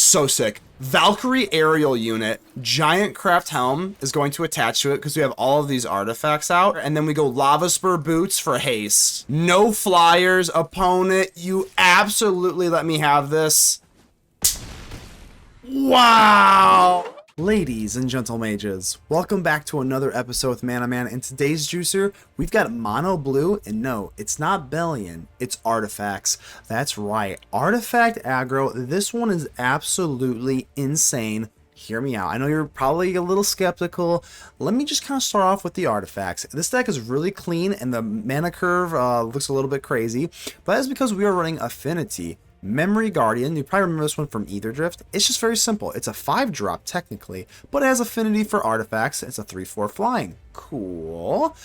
So sick. Valkyrie aerial unit, Giantcraft Helm is going to attach to it because we have all of these artifacts out. And then we go Lavaspur Boots for haste. No flyers, opponent. You absolutely let me have this. Wow. Ladies and gentle mages, welcome back to another episode with Mana Man. In today's juicer, we've got mono blue, and no, it's not Bellion, it's artifacts. That's right, artifact aggro. This one is absolutely insane. Hear me out. I know you're probably a little skeptical. Let me just kind of start off with the artifacts. This deck is really clean, and the mana curve looks a little bit crazy, but that's because we are running Affinity. Memory Guardian, you probably remember this one from Ether Drift. It's just very simple. It's a 5-drop technically, but it has affinity for artifacts. It's a 3/4 flying. Cool.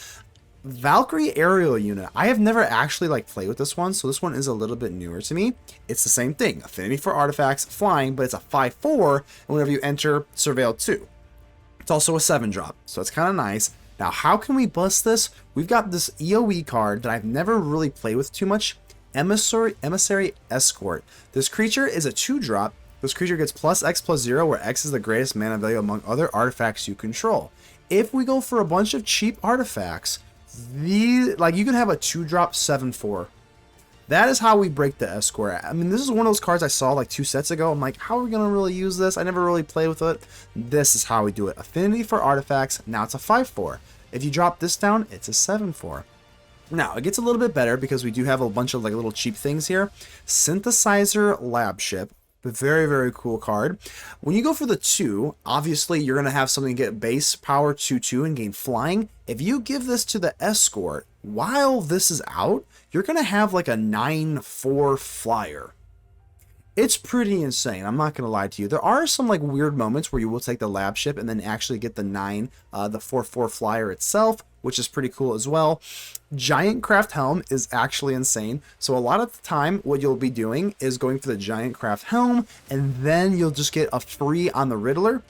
Valkyrie aerial unit. I have never actually played with this one, so this one is a little bit newer to me. It's the same thing. Affinity for artifacts, flying, but it's a 5/4, and whenever you enter, surveil 2. It's also a 7-drop, so it's kind of nice. Now, how can we bust this? We've got this EOE card that I've never really played with too much. Emissary Escort. This creature is a 2-drop. This creature gets +X/+0, where X is the greatest mana value among other artifacts you control. If we go for a bunch of cheap artifacts, you can have a 2-drop 7/4. That is how we break the Escort. I mean, this is one of those cards I saw 2 sets ago. I'm like, how are we going to really use this? I never really played with it. This is how we do it. Affinity for artifacts. Now it's a 5/4. If you drop this down, it's a 7/4. Now, it gets a little bit better because we do have a bunch of little cheap things here. Synthesizer Labship, a very, very cool card. When you go for the 2, obviously you're going to have something get base power 2/2 and gain flying. If you give this to the Escort, while this is out, you're going to have a 9/4 flyer. It's pretty insane. I'm not going to lie to you. There are some weird moments where you will take the Labship and then actually get the 4/4 flyer itself, which is pretty cool as well. Giantcraft Helm is actually insane. So a lot of the time, what you'll be doing is going for the Giantcraft Helm, and then you'll just get a free on the Riddler.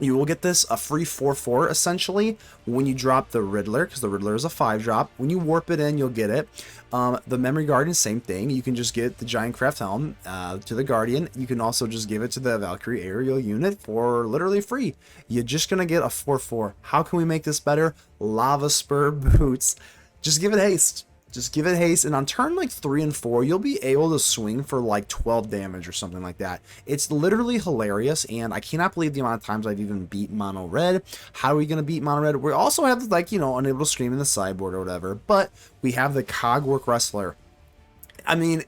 You will get this a free 4/4 essentially when you drop the Riddler, because the Riddler is a 5-drop. When you warp it in, you'll get it. The Memory Guardian, same thing. You can just get the Giantcraft Helm to the Guardian. You can also just give it to the Valkyrie aerial unit for literally free. You're just going to get a 4/4. How can we make this better? Lavaspur Boots. Just give it haste. Just give it haste, and on turn 3 and 4, you'll be able to swing for 12 damage or something like that. It's literally hilarious, and I cannot believe the amount of times I've even beat mono red. How are we going to beat mono red? We also have unable to scream in the sideboard or whatever, but we have the Cogwork Wrestler. I mean,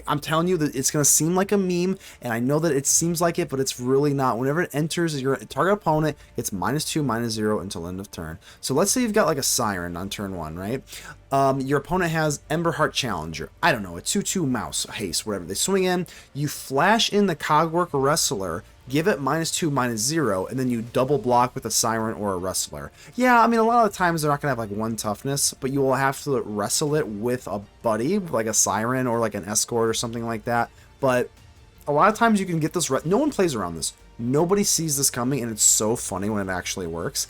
I'm telling you that it's going to seem like a meme, and I know that it seems like it, but it's really not. Whenever it enters, your target opponent gets -2/-0 until end of turn. So let's say you've got a Siren on turn 1, right? Your opponent has Emberheart Challenger. I don't know, a 2/2 mouse, haste, whatever. They swing in, you flash in the Cogwork Wrestler, give it -2/-0, and then you double block with a Siren or a Wrestler. Yeah, I mean, a lot of the times they're not going to have 1 toughness, but you will have to wrestle it with a buddy, like a Siren or an Escort or something like that. But a lot of times you can get this, no one plays around this. Nobody sees this coming, and it's so funny when it actually works.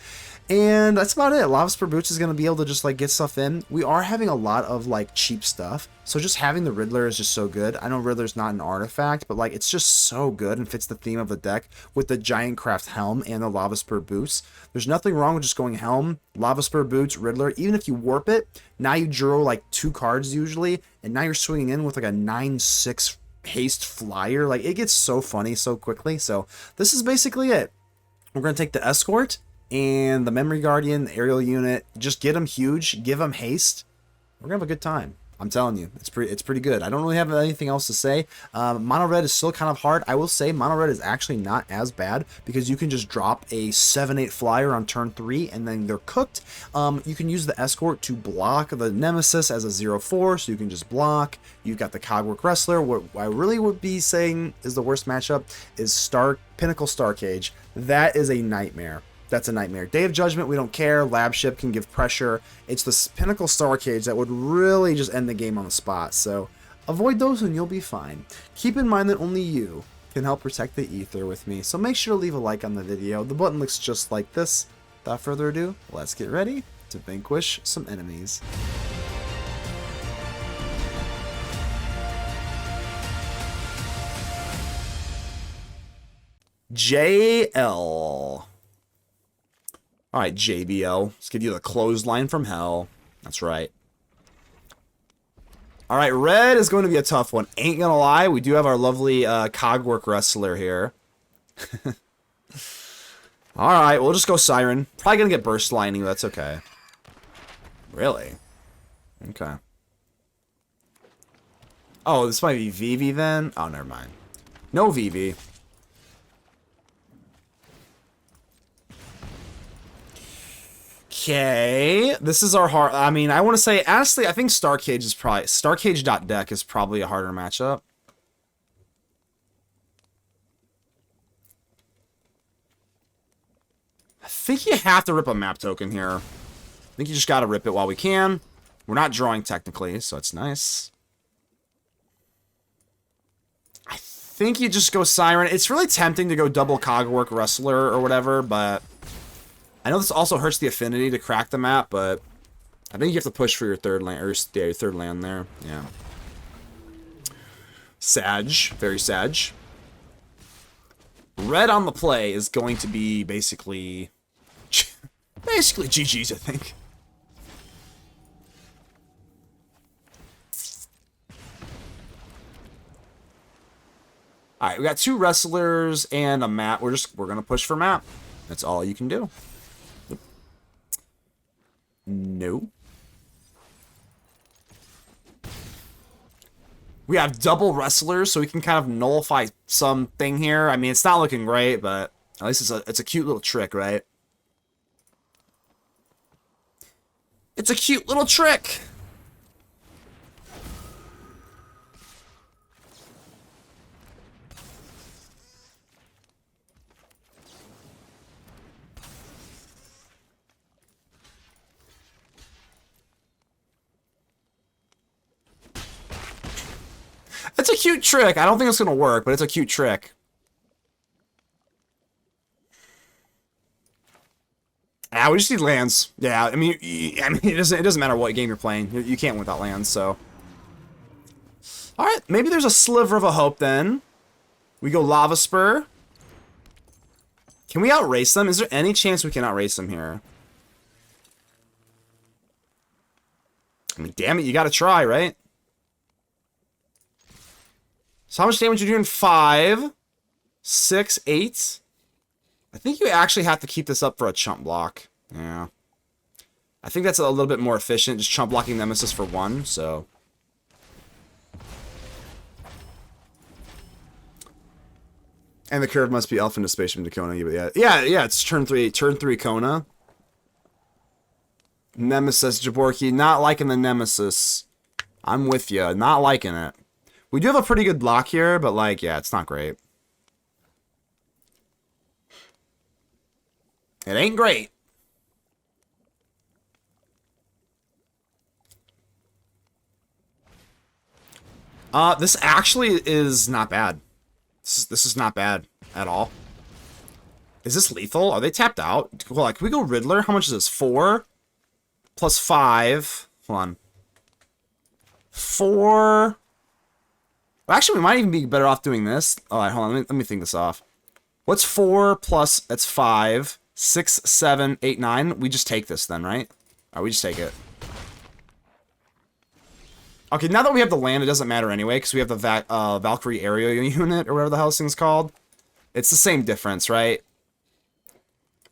And that's about it. Lavaspur Boots is going to be able to just get stuff in. We are having a lot of cheap stuff, so just having the Riddler is just so good. I know Riddler's not an artifact, but it's just so good and fits the theme of the deck with the Giantcraft Helm and the Lavaspur Boots. There's nothing wrong with just going Helm, Lavaspur Boots, Riddler. Even if you warp it, now you draw 2 cards usually, and now you're swinging in with a 9/6 haste flyer. It gets so funny so quickly. So this is basically it. We're going to take the Escort and the Memory Guardian, the aerial unit. Just get them huge, give them haste. We're gonna have a good time. I'm telling you, it's pretty good. I don't really have anything else to say. Mono red is still kind of hard. I will say mono red is actually not as bad because you can just drop a 7/8 flyer on turn 3 and then they're cooked. You can use the Escort to block the Nemesis as a 0/4, so you can just block. You've got the Cogwork Wrestler. What I really would be saying is the worst matchup is Pinnacle Starcage. That is a nightmare. That's a nightmare. Day of Judgment, we don't care. Labship can give pressure. It's the Pinnacle Starcage that would really just end the game on the spot. So avoid those and you'll be fine. Keep in mind that only you can help protect the ether with me. So make sure to leave a like on the video. The button looks just like this. Without further ado, let's get ready to vanquish some enemies. JL. All right, JBL. Let's give you the clothesline from hell. That's right. All right, red is going to be a tough one. Ain't gonna lie, we do have our lovely Cogwork Wrestler here. All right, we'll just go Siren. Probably gonna get burst lining, but that's okay. Really? Okay. Oh, this might be Vivi then? Oh, never mind. No Vivi. Okay, this is our hard. I mean, I want to say honestly, I think Starcage is probably Starcage.deck is probably a harder matchup. I think you have to rip a map token here. I think you just got to rip it while we can. We're not drawing technically, so it's nice. I think you just go Siren. It's really tempting to go double Cogwork Wrestler or whatever, but I know this also hurts the affinity to crack the map, but I think you have to push for your third land, or yeah, your third land there. Yeah. Sag, very Sag. Red on the play is going to be basically GG's, I think. All right, we got 2 wrestlers and a map. We're gonna push for map. That's all you can do. No. We have double wrestlers, so we can kind of nullify something here. I mean, it's not looking great, but at least it's a cute little trick, right? It's a cute little trick. It's a cute trick. I don't think it's going to work, but it's a cute trick. Ah, we just need lands. Yeah, I mean, it doesn't matter what game you're playing. You can't win without lands, so. All right, maybe there's a sliver of a hope then. We go Lavaspur. Can we outrace them? Is there any chance we can outrace them here? I mean, damn it, you got to try, right? So how much damage are you doing? 5, 6, 8. I think you actually have to keep this up for a chump block. Yeah. I think that's a little bit more efficient, just chump blocking Nemesis for 1, so. And the curve must be Elf into Spatium to Kona. Yeah, it's turn 3 Kona. Nemesis, Jaborki, not liking the Nemesis. I'm with you, not liking it. We do have a pretty good block here, but like, yeah, it's not great. It ain't great. This actually is not bad. This is not bad at all. Is this lethal? Are they tapped out? Well, like, can we go Riddler? How much is this? 4 plus 5. Hold on. 4. Well, actually, we might even be better off doing this. All right, hold on. Let me think this off. What's 4 plus? That's 5. 6, 7, 8, 9. We just take this then, right? All right, we just take it. Okay, now that we have the land, it doesn't matter anyway, because we have the Valkyrie area unit, or whatever the hell this thing's called. It's the same difference, right?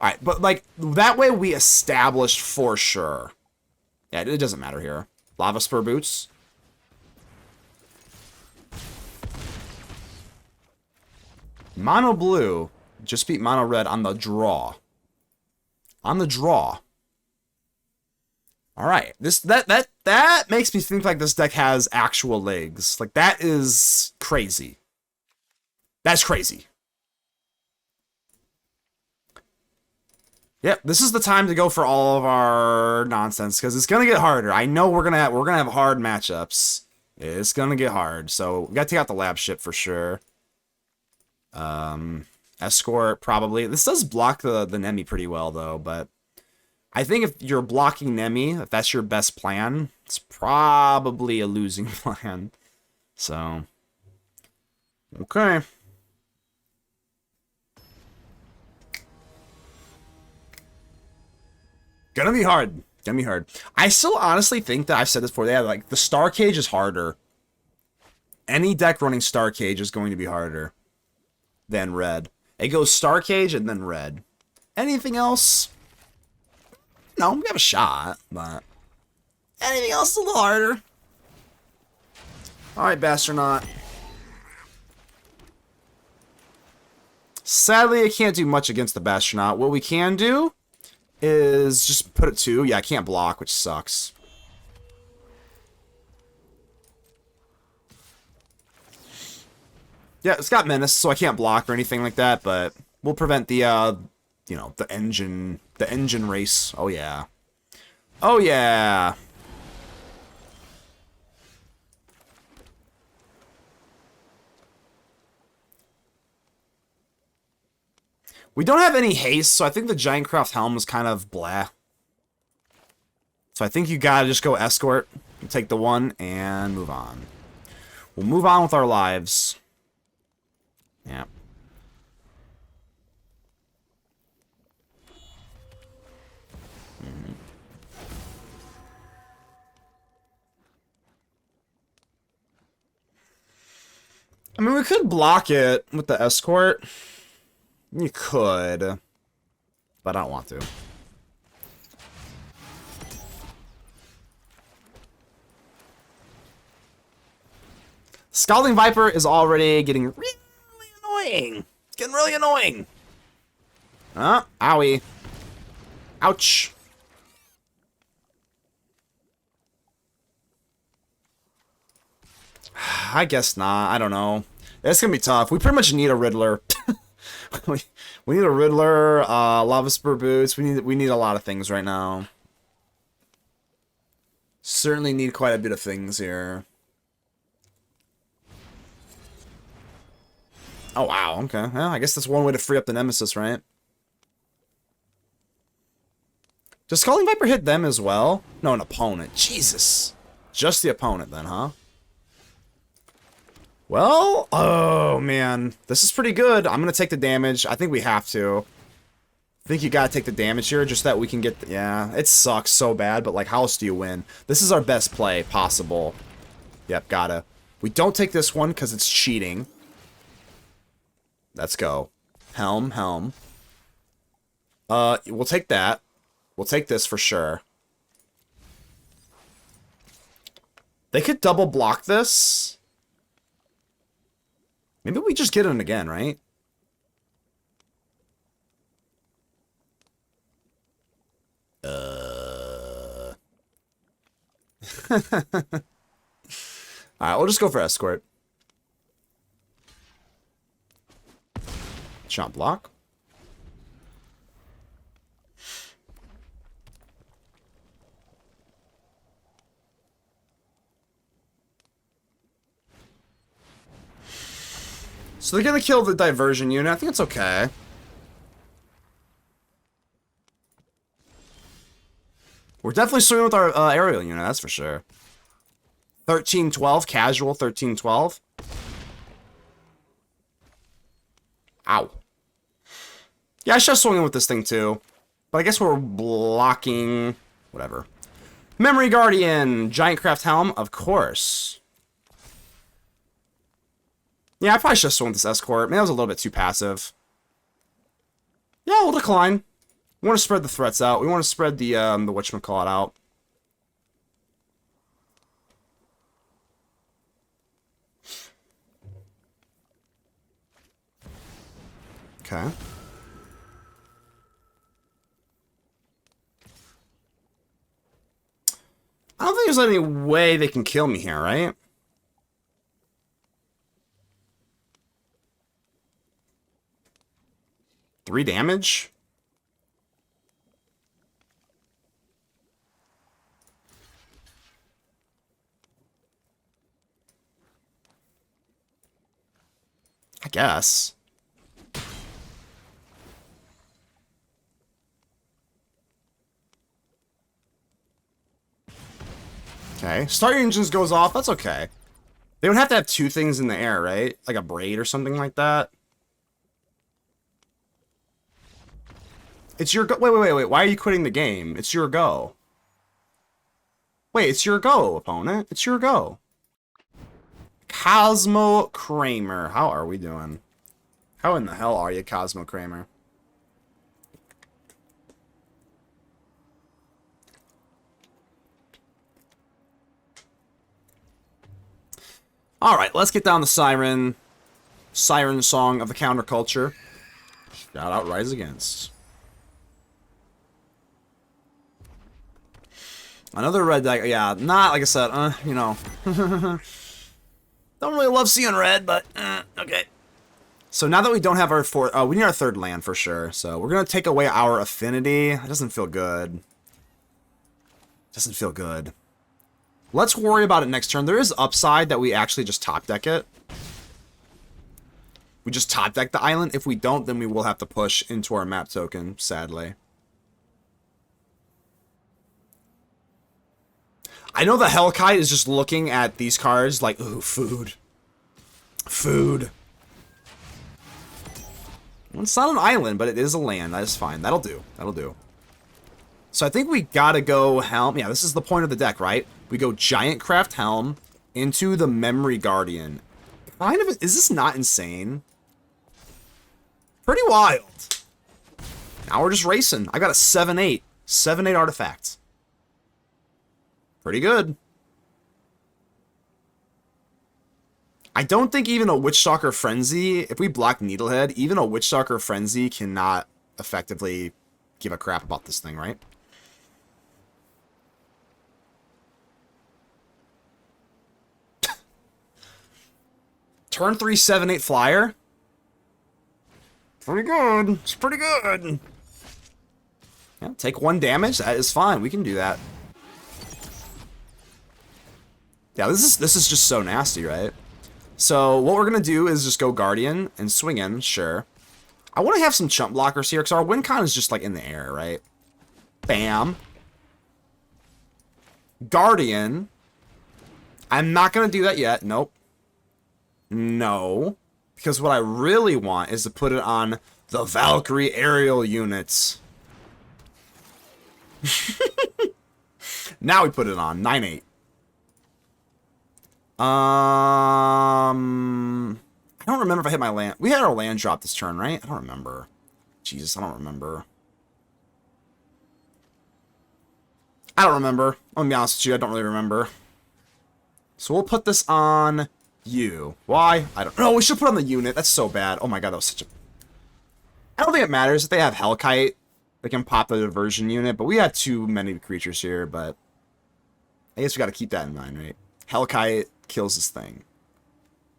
Alright, but, like, that way we established for sure. Yeah, it doesn't matter here. Lavaspur Boots. Mono blue just beat mono red on the draw. On the draw. All right, that makes me think like this deck has actual legs. Like, that is crazy. That's crazy. Yep, this is the time to go for all of our nonsense, because it's gonna get harder. I know we're gonna have hard matchups. It's gonna get hard, so we gotta take out the Labship for sure. Escort probably. This does block the Nemi pretty well though, but I think if you're blocking Nemi, if that's your best plan, it's probably a losing plan. So, okay. Gonna be hard. Gonna be hard. I still honestly think that I've said this before. Yeah, like the Star Cage is harder. Any deck running Star Cage is going to be harder than red. It goes Star Cage and then red. Anything else? No, we have a shot, but anything else is a little harder. All right, Bastronaut. Sadly, I can't do much against the Bastronaut. What we can do is just put it to... Yeah, I can't block, which sucks. Yeah, it's got Menace, so I can't block or anything like that, but we'll prevent the, you know, the engine race. Oh, yeah. Oh, yeah. We don't have any haste, so I think the Giantcraft Helm is kind of blah. So I think you gotta just go Escort, and take the one, and move on. We'll move on with our lives. Yeah. I mean, we could block it with the Escort. You could, but I don't want to. Scalding Viper is already getting really annoying. It's getting really annoying. Owie. Ouch. I guess not. I don't know. It's gonna be tough. We pretty much need a Riddler. we need a Riddler, Lavaspur Boots. We need a lot of things right now. Certainly need quite a bit of things here. Oh, wow. Okay. Well, I guess that's one way to free up the Nemesis, right? Does Scalding Viper hit them as well? No, an opponent. Jesus. Just the opponent then, huh? Well, oh, man. This is pretty good. I'm going to take the damage. I think we have to. I think you got to take the damage here just that we can get... Yeah, it sucks so bad, but, like, how else do you win? This is our best play possible. Yep, gotta. We don't take this one because it's cheating. Let's go. Helm, Helm. We'll take that. We'll take this for sure. They could double block this. Maybe we just get it again, right? Alright, we'll just go for Escort. Shot block. So they're gonna kill the Diversion Unit. I think it's okay. We're definitely swinging with our aerial unit, that's for sure. 13-12, casual 13-12. Ow. Yeah, I should have swung in with this thing too. But I guess we're blocking... Whatever. Memory Guardian, Giantcraft Helm, of course. Yeah, I probably should have swung with this Escort. Maybe that was a little bit too passive. Yeah, we'll decline. We want to spread the threats out. We want to spread the whatchamacallit out. Okay. I don't think there's any way they can kill me here, right? Three damage? I guess. Okay. Start engines goes off. That's okay. They would have to have two things in the air, right? Like a braid or something like that. It's your go. Wait. Why are you quitting the game? It's your go. Wait, it's your go, opponent. It's your go. Cosmo Kramer. How are we doing? How in the hell are you, Cosmo Kramer? Alright, let's get down to Siren. Siren Song of the Counterculture. Shout out Rise Against. Another red deck. Yeah, not, like I said, you know. Don't really love seeing red, but, okay. So now that we don't have our fourth, we need our third land for sure. So we're going to take away our Affinity. It doesn't feel good. Doesn't feel good. Let's worry about it next turn. There is upside that we actually just top deck it. We just top deck the island. If we don't, then we will have to push into our map token, sadly. I know the Hellkite is just looking at these cards like, ooh, food. Food. Well, it's not an island, but it is a land. That is fine. That'll do. That'll do. So I think we gotta go Helm. Yeah, this is the point of the deck, right? We go Giantcraft Helm into the Memory Guardian. Kind of, is this not insane? Pretty wild. Now we're just racing. I got a 7/8. 7/8 artifacts. Pretty good. I don't think even a Witchstalker Frenzy, if we block Needlehead, even a Witchstalker Frenzy cannot effectively give a crap about this thing, right? Turn 3, 7/8 flyer. Pretty good. It's pretty good. Yeah, take 1 damage. That is fine. We can do that. Yeah, this is just so nasty, right? So what we're gonna do is just go Guardian and swing in. Sure. I want to have some chump blockers here because our win con is just like in the air, right? Bam. Guardian. I'm not gonna do that yet. Nope. No, because what I really want is to put it on the Valkyrie aerial units. Now we put it on 9/8. I don't remember if I hit my land. We had our land drop this turn, right? I don't remember. Jesus, I don't remember. I'm gonna be honest with you, I don't really remember. So we'll put this on you. Why? I don't know. We should put on the unit. That's so bad. Oh my god, that was such a... I don't think it matters if they have Hellkite. They can pop the Diversion Unit, but we had too many creatures here, but... I guess we gotta keep that in mind, right? Hellkite kills this thing.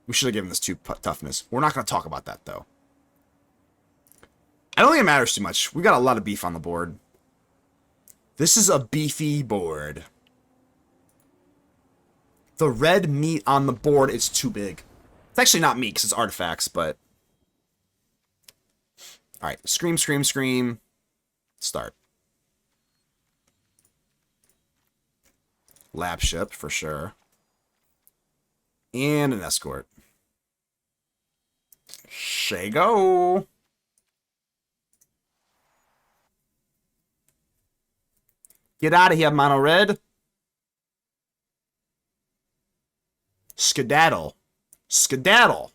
We should have given this 2 toughness. We're not gonna talk about that, though. I don't think it matters too much. We got a lot of beef on the board. This is a beefy board. The red meat on the board is too big. It's actually not meat because it's artifacts, but... Alright, scream, scream, scream. Start. Labship, for sure. And an Escort. Shago. Get out of here, mono red. Skedaddle. Skedaddle.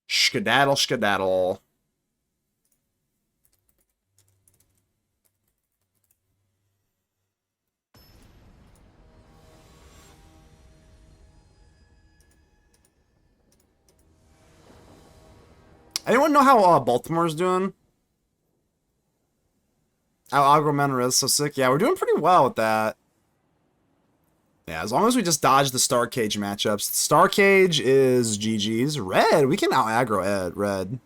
Skedaddle, skedaddle. Anyone know how Baltimore's doing? How AGGRO is so sick? Yeah, we're doing pretty well with that. Yeah, as long as we just dodge the Star Cage matchups. Star Cage is GG's. Red, we can out-aggro red.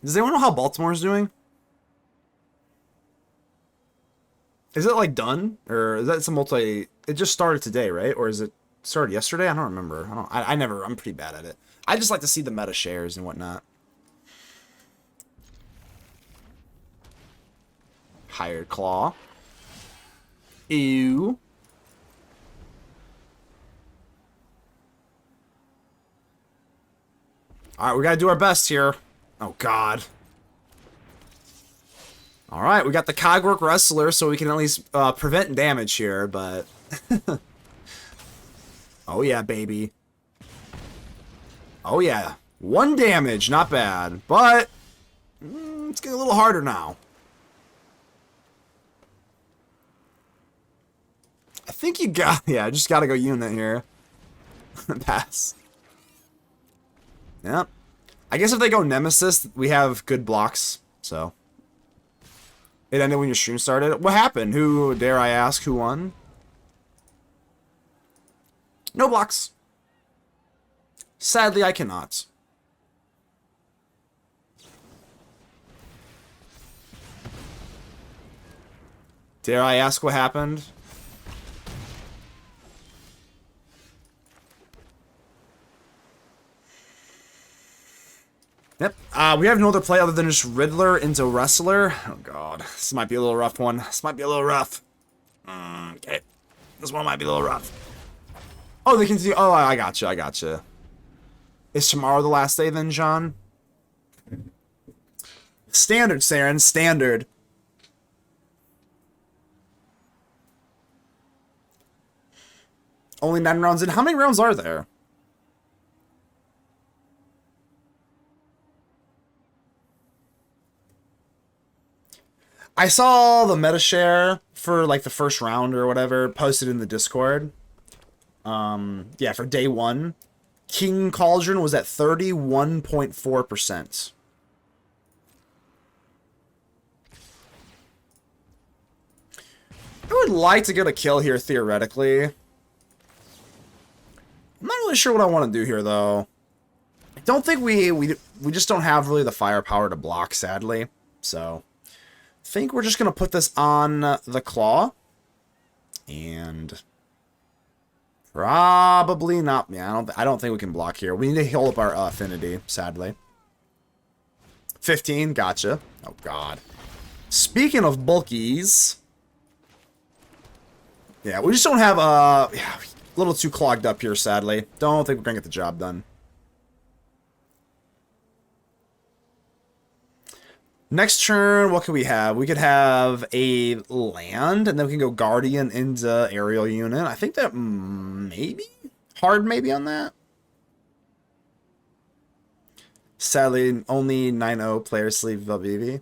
Does anyone know how Baltimore's doing? Is it, like, done? Or is that some multi... It just started today, right? Or is it started yesterday? I don't remember. I'm pretty bad at it. I just like to see the meta shares and whatnot. Hired Claw. Ew. Alright, we gotta do our best here. Oh, God. Alright, we got the Cogwork Wrestler, so we can at least prevent damage here, but... Oh, yeah, baby. Oh, yeah. 1 damage, not bad. But, it's getting a little harder now. I think you got... Yeah, I just gotta go unit here. Pass. Yep. I guess if they go Nemesis, we have good blocks, so. It ended when your stream started. What happened? Who, dare I ask, who won? No blocks. Sadly, I cannot. Dare I ask what happened? Yep. We have no other play other than just Riddler into Wrestler. Oh, God. This might be a little rough one. This might be a little rough. Okay. This one might be a little rough. Oh, they can see. Oh, I gotcha. I gotcha. Is tomorrow the last day then, John? Standard, Siren. Standard. Only 9 rounds in. How many rounds are there? I saw the meta share for like the first round or whatever posted in the Discord. Yeah, for day 1, King Cauldron was at 31.4%. I would like to get a kill here theoretically. I'm not really sure what I want to do here though. I don't think we just don't have really the firepower to block, sadly. So I think we're just going to put this on the claw. And probably not. Yeah, I don't think we can block here. We need to heal up our affinity, sadly. 15, gotcha. Oh, God. Speaking of bulkies. Yeah, we just don't have, yeah, a little too clogged up here, sadly. Don't think we're going to get the job done. Next turn, what could we have? We could have a land, and then we can go Guardian into Aerial Unit. I think that maybe? Hard maybe on that? Sadly, only 9-0 players sleeve up VV.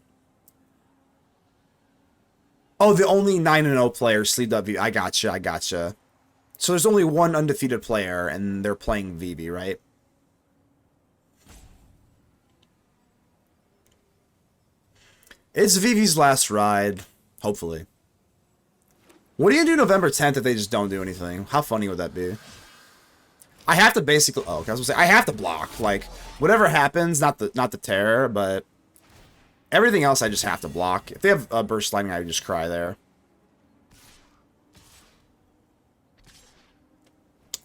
Oh, the only 9-0 players sleeved up VV. I gotcha, I gotcha. So there's only one undefeated player, and they're playing VV, right? It's Vivi's last ride, hopefully. What do you do November 10th if they just don't do anything? How funny would that be? I have to basically... Oh, okay, I was gonna say, I have to block. Like, whatever happens, not the terror, but... Everything else I just have to block. If they have a burst lightning, I would just cry there.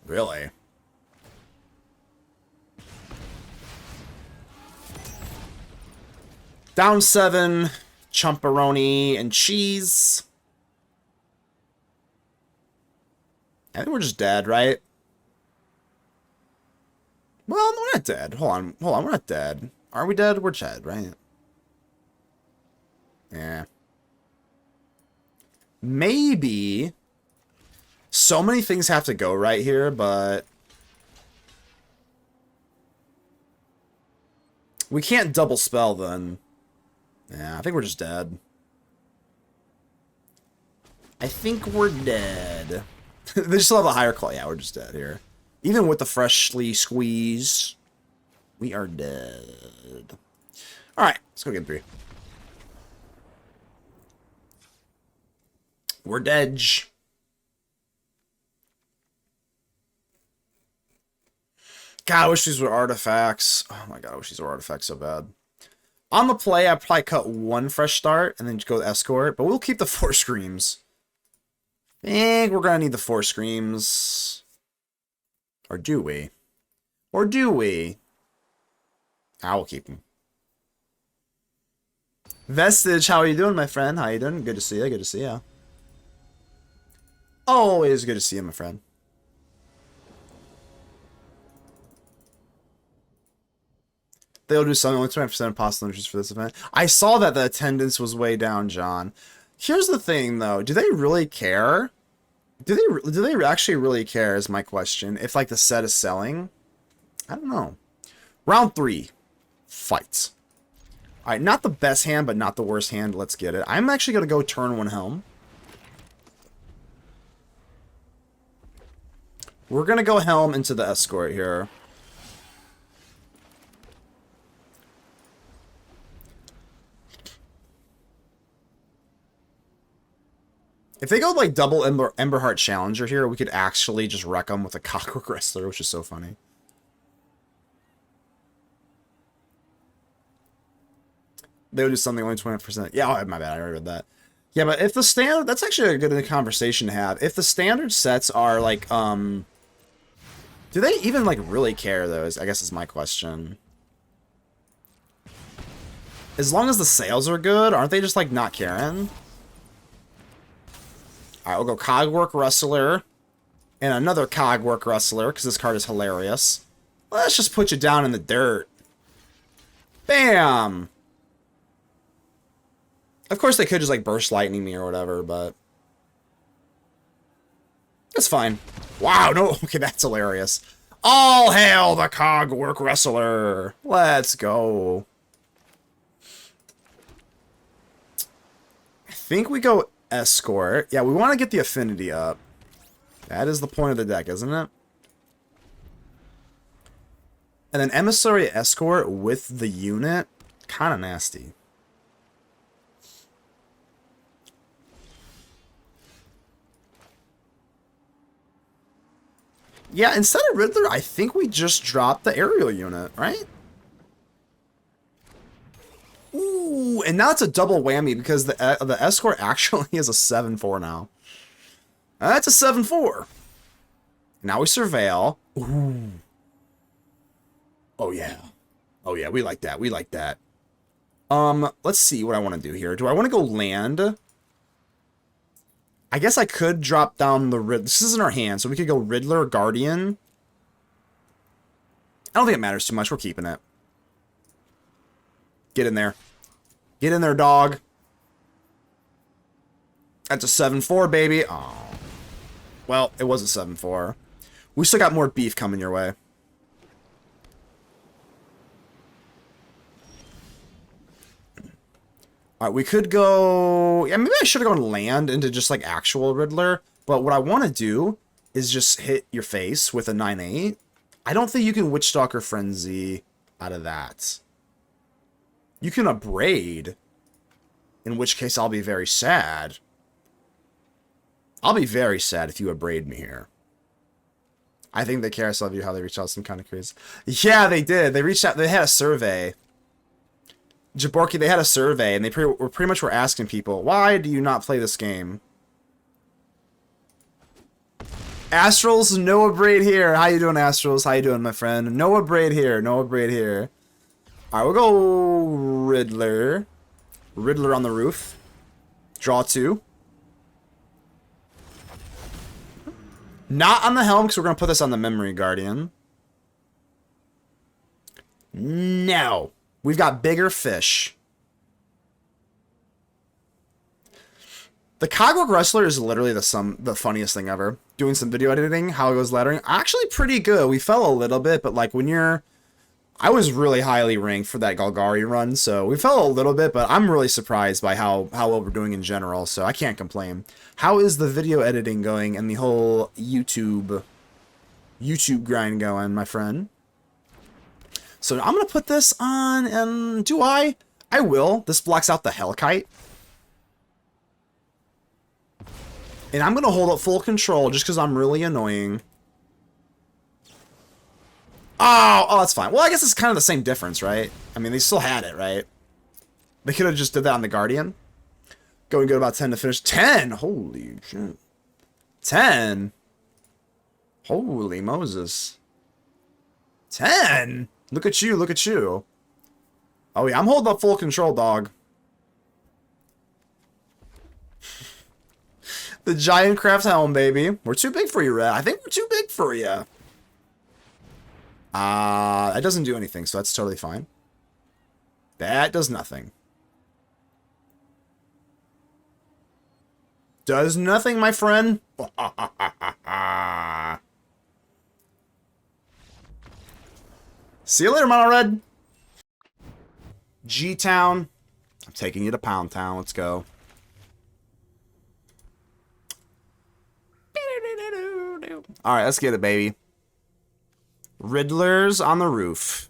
Really? Down 7, chumperoni, and cheese. I think we're just dead, right? Well, no, we're not dead. Hold on, we're not dead. Are we dead? We're dead, right? Yeah. Maybe. So many things have to go right here, but... We can't double spell, then. Yeah, I think we're just dead. I think we're dead. They still have a higher claw. Yeah, we're just dead here. Even with the freshly squeezed, we are dead. Alright, let's go game 3. We're dead. God, I wish these were artifacts. Oh my god, I wish these were artifacts so bad. On the play, I'd probably cut 1 fresh start and then just go with Escort, but we'll keep the 4 Screams. I think we're gonna need the 4 Screams. Or do we? Or do we? I will keep them. Vestige, how are you doing, my friend? How you doing? Good to see you. Good to see you. Always good to see you, my friend. They'll do something. Only 20% of possible entries for this event. I saw that the attendance was way down, John. Here's the thing, though. Do they really care? Do they actually really care is my question. If, like, the set is selling? I don't know. Round 3. Fights. Alright, not the best hand, but not the worst hand. Let's get it. I'm actually going to go turn 1 Helm. We're going to go Helm into the Escort here. If they go like double Emberheart Challenger here, we could actually just wreck them with a Cogwork Wrestler, which is so funny. They would do something only 20%. Yeah, oh, my bad, I already read that. Yeah, but if the standard, that's actually a good conversation to have. If the standard sets are like, do they even like really care though? I guess is my question. As long as the sales are good, aren't they just like not caring? Alright, we'll go Cogwork Wrestler. And another Cogwork Wrestler, because this card is hilarious. Let's just put you down in the dirt. Bam! Of course, they could just, like, burst lightning me or whatever, but... It's fine. Wow, no, okay, that's hilarious. All hail the Cogwork Wrestler! Let's go. I think we go Escort. Yeah, we want to get the affinity up. That is the point of the deck, isn't it? And then Emissary Escort with the unit. Kind of nasty. Yeah, instead of Riddler, I think we just dropped the aerial unit, right? Ooh, and now it's a double whammy because the Escort actually is a 7/4 now. That's a 7/4. Now we surveil. Ooh. Oh yeah. Oh yeah, we like that. We like that. Let's see what I want to do here. Do I want to go land? I guess I could drop down the Riddler. This is in our hand, so we could go Riddler, Guardian. I don't think it matters too much. We're keeping it. Get in there. Get in there, dog. That's a 7/4, baby. Oh. Well, it was a 7/4. We still got more beef coming your way. Alright, we could go... Yeah, maybe I should have gone land into just, like, actual Riddler. But what I want to do is just hit your face with a 9/8. I don't think you can Witchstalker Frenzy out of that. You can Abrade, in which case I'll be very sad. I'll be very sad if you Abrade me here. I think the Carousel of you how they reached out some kind of crazy. Yeah, they did. They reached out. They had a survey. Jaborki, they had a survey, and they pretty much were asking people, why do you not play this game? Astrals, Noah Braid here. How you doing, Astrals? How you doing, my friend? Noah Braid here. Noah Braid here. Alright, we'll go Riddler. Riddler on the roof. Draw 2. Not on the Helm, because we're going to put this on the Memory Guardian. No. We've got bigger fish. The Cogwork Wrestler is literally the funniest thing ever. Doing some video editing, how it goes lettering. Actually pretty good. We fell a little bit, but like when you're... I was really highly ranked for that Golgari run, so we fell a little bit, but I'm really surprised by how well we're doing in general, so I can't complain. How is the video editing going and the whole YouTube grind going, my friend? So I'm going to put this on, and do I? I will. This blocks out the Hellkite. And I'm going to hold up full control just because I'm really annoying. Oh, that's fine. Well, I guess it's kind of the same difference, right? I mean, they still had it, right? They could have just did that on the Guardian. Going good about 10 to finish. 10! Holy shit. 10? Holy Moses. 10? Look at you, look at you. Oh yeah, I'm holding up full control, dog. The Giantcraft Helm, baby. We're too big for you, Red. I think we're too big for you. That doesn't do anything, so that's totally fine. That does nothing. Does nothing, my friend. See you later, Mono Red. G-Town. I'm taking you to Pound Town. Let's go. Alright, let's get it, baby. Riddlers on the roof.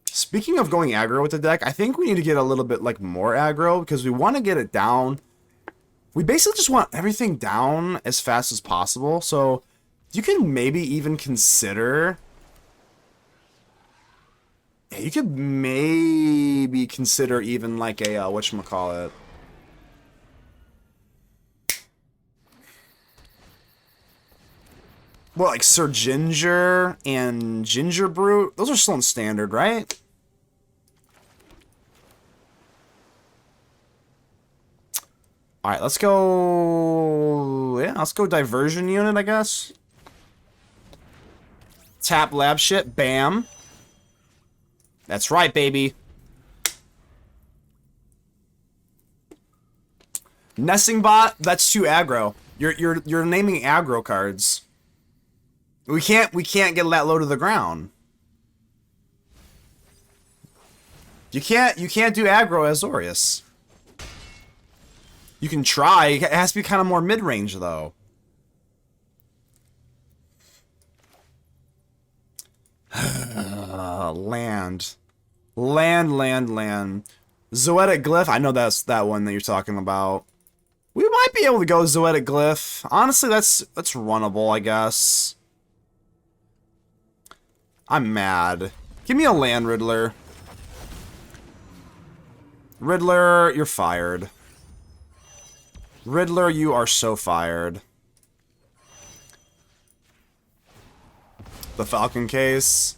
Speaking of going aggro with the deck, I think we need to get a little bit like more aggro because we want to get it down. We basically just want everything down as fast as possible. So you can maybe even consider... Yeah, you could maybe consider even like a, whatchamacallit. What, like Sir Ginger and Ginger Brute? Those are still in standard, right? Alright, let's go... Yeah, let's go Diversion Unit, I guess. Tap Labship, bam. That's right, baby. Nesting Bot, that's too aggro. You're naming aggro cards. We can't get that low to the ground. You can't do aggro Azorius. You can try. It has to be kind of more mid-range though. Land. Zoetic Glyph. I know that's that one that you're talking about. We might be able to go Zoetic Glyph. Honestly, that's runnable, I guess. I'm mad. Give me a land, Riddler. Riddler, you're fired. Riddler, you are so fired. The Falcon case.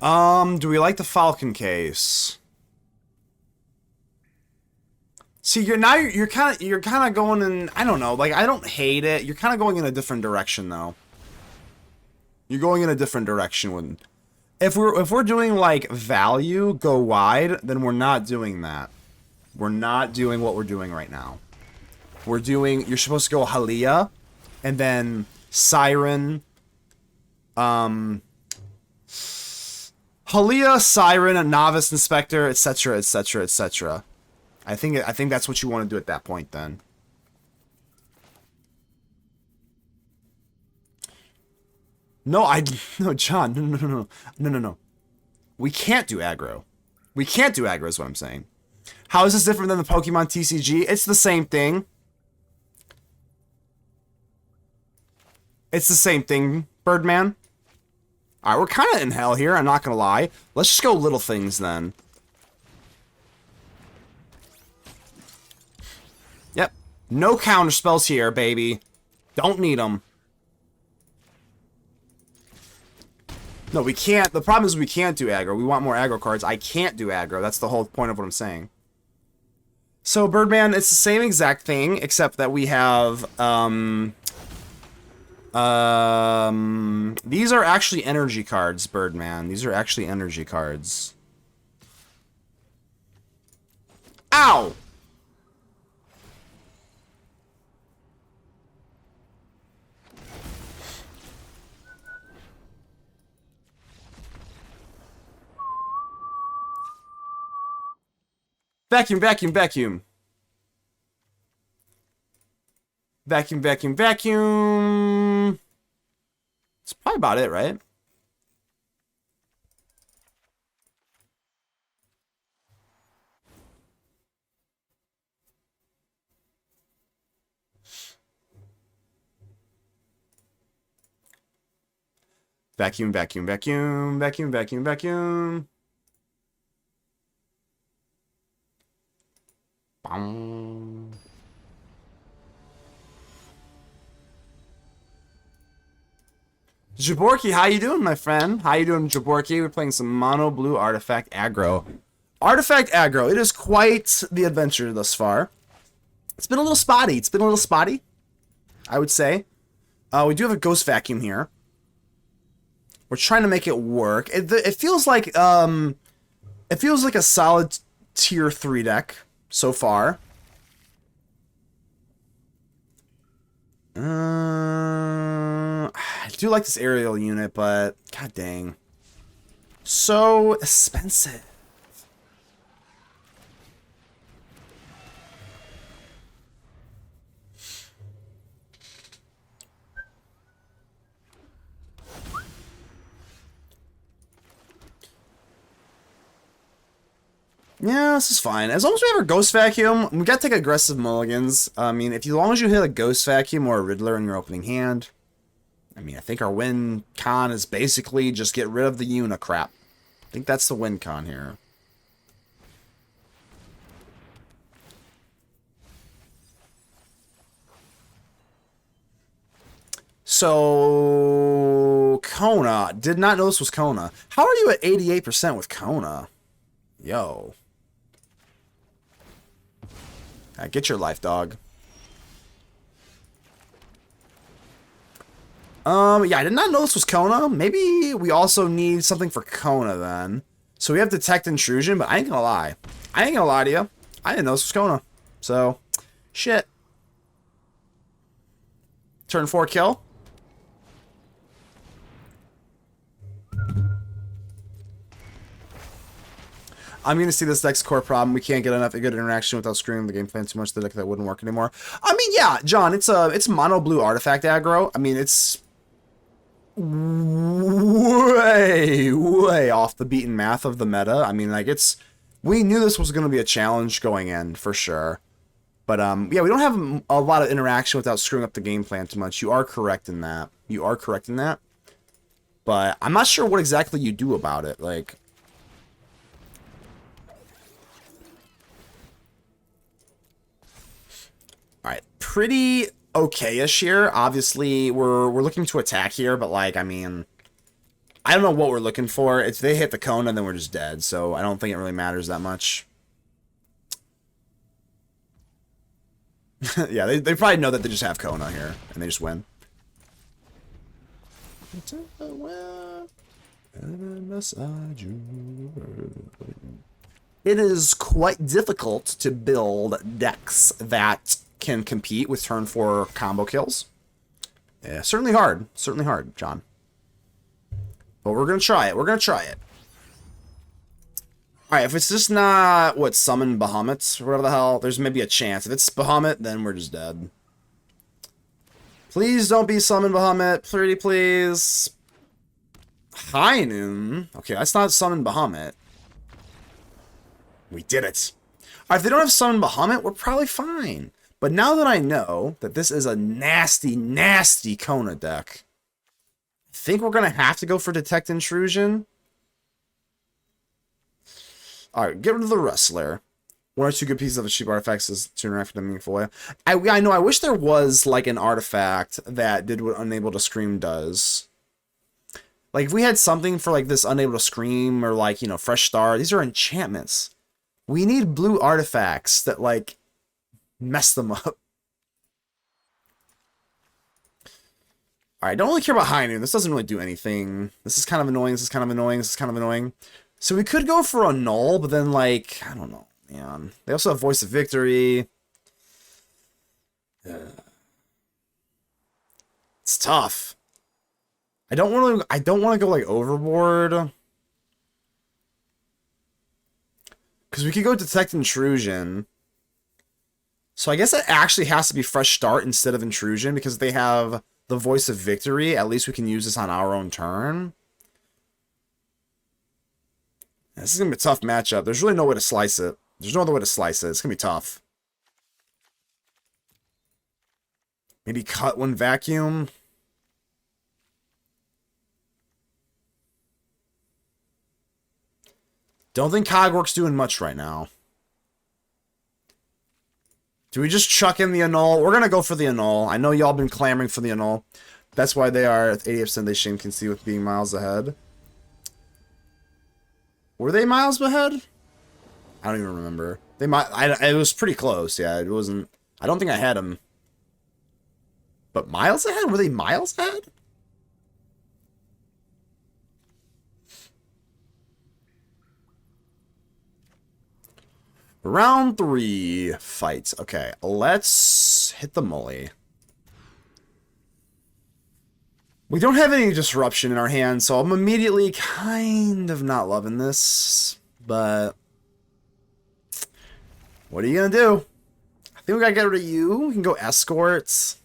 Do we like the Falcon case? See, you're kind of going in, I don't know, like I don't hate it. You're kind of going in a different direction though. You're going in a different direction when if we're doing like value, go wide, then we're not doing that. We're not doing what we're doing right now. We're doing, you're supposed to go Halia and then Siren, Halia, Siren, Novice Inspector, etc., etc., etc. I think that's what you want to do at that point then. No, John, no. We can't do aggro. We can't do aggro is what I'm saying. How is this different than the Pokemon TCG? It's the same thing. It's the same thing, Birdman. Alright, we're kind of in hell here, I'm not gonna lie. Let's just go little things then. Yep. No counter spells here, baby. Don't need them. No, we can't. The problem is we can't do aggro. We want more aggro cards. I can't do aggro. That's the whole point of what I'm saying. So, Birdman, it's the same exact thing, except that we have, these are actually energy cards, Birdman. These are actually energy cards. Ow! Vacuum, vacuum, vacuum. Vacuum, vacuum, vacuum. That's probably about it, right? Vacuum, vacuum, vacuum, vacuum, vacuum, vacuum. Bum. Jaborki, how you doing, my friend? How you doing, Jaborki? We're playing some mono blue artifact aggro. Artifact aggro. It is quite the adventure thus far. It's been a little spotty. It's been a little spotty, I would say. We do have a Ghost Vacuum here. We're trying to make it work. It feels like a solid tier 3 deck so far. I do like this aerial unit, but god dang. So expensive. Yeah, this is fine. As long as we have our Ghost Vacuum, we gotta take aggressive mulligans. I mean, as long as you hit a Ghost Vacuum or a Riddler in your opening hand, I mean, I think our win con is basically just get rid of the Una crap. I think that's the win con here. So, Kona. Did not know this was Kona. How are you at 88% with Kona? Yo. Get your life, dog. Yeah, I did not know this was Kona. Maybe we also need something for Kona then. So we have Detect Intrusion, but I ain't gonna lie. I ain't gonna lie to you. I didn't know this was Kona. So, shit. Turn 4 kill. I'm going to see this deck's core problem. We can't get enough a good interaction without screwing the game plan too much. The deck that wouldn't work anymore. I mean, yeah, John, it's mono blue artifact aggro. I mean, it's way off the beaten math of the meta. I mean, like we knew this was going to be a challenge going in for sure. But yeah, we don't have a lot of interaction without screwing up the game plan too much. You are correct in that. You are correct in that. But I'm not sure what exactly you do about it. Like. Alright, pretty okay-ish here. Obviously, we're looking to attack here, but, like, I mean, I don't know what we're looking for. If they hit the Kona, then we're just dead, so I don't think it really matters that much. Yeah, they probably know that they just have Kona here, and they just win. It is quite difficult to build decks that can compete with turn 4 combo kills. Yeah, certainly hard, John. But we're gonna try it. We're gonna try it. All right, if it's just not what summon Bahamut or whatever the hell, there's maybe a chance. If it's Bahamut, then we're just dead. Please don't be summon Bahamut, pretty please. High noon. Okay, that's not summon Bahamut. We did it. All right, if they don't have summon Bahamut, we're probably fine. But now that I know that this is a nasty, nasty Kona deck, I think we're going to have to go for Detect Intrusion. Alright, get rid of the Wrestler. 1 or 2 good pieces of a cheap artifacts is to interact in a meaningful way. I know, I wish there was, like, an artifact that did what Unable to Scream does. Like, if we had something for, like, this Unable to Scream or, like, you know, Fresh Start. These are enchantments. We need blue artifacts that, like, mess them up. Alright, don't really care about High Noon. This doesn't really do anything. This is kind of annoying. This is kind of annoying. This is kind of annoying. So we could go for a Null, but then, like, I don't know, man. They also have Voice of Victory. It's tough. I don't want to go, like, overboard. Because we could go Detect Intrusion. So I guess it actually has to be Fresh Start instead of Intrusion, because they have the Voice of Victory. At least we can use this on our own turn. This is going to be a tough matchup. There's really no way to slice it. There's no other way to slice it. It's going to be tough. Maybe cut 1 Vacuum. Don't think Cogwork's doing much right now. Do we just chuck in the Annul? We're going to go for the Annul. I know y'all been clamoring for the Annul. That's why they are at 80%. They shame can see with being miles ahead. Were they miles ahead? I don't even remember. They might. It was pretty close. Yeah, it wasn't. I don't think I had him. But miles ahead? Were they miles ahead? Round 3 fights. Okay, let's hit the molly. We don't have any disruption in our hand, so I'm immediately kind of not loving this. But what are you gonna do? I think we gotta get rid of you. We can go escorts.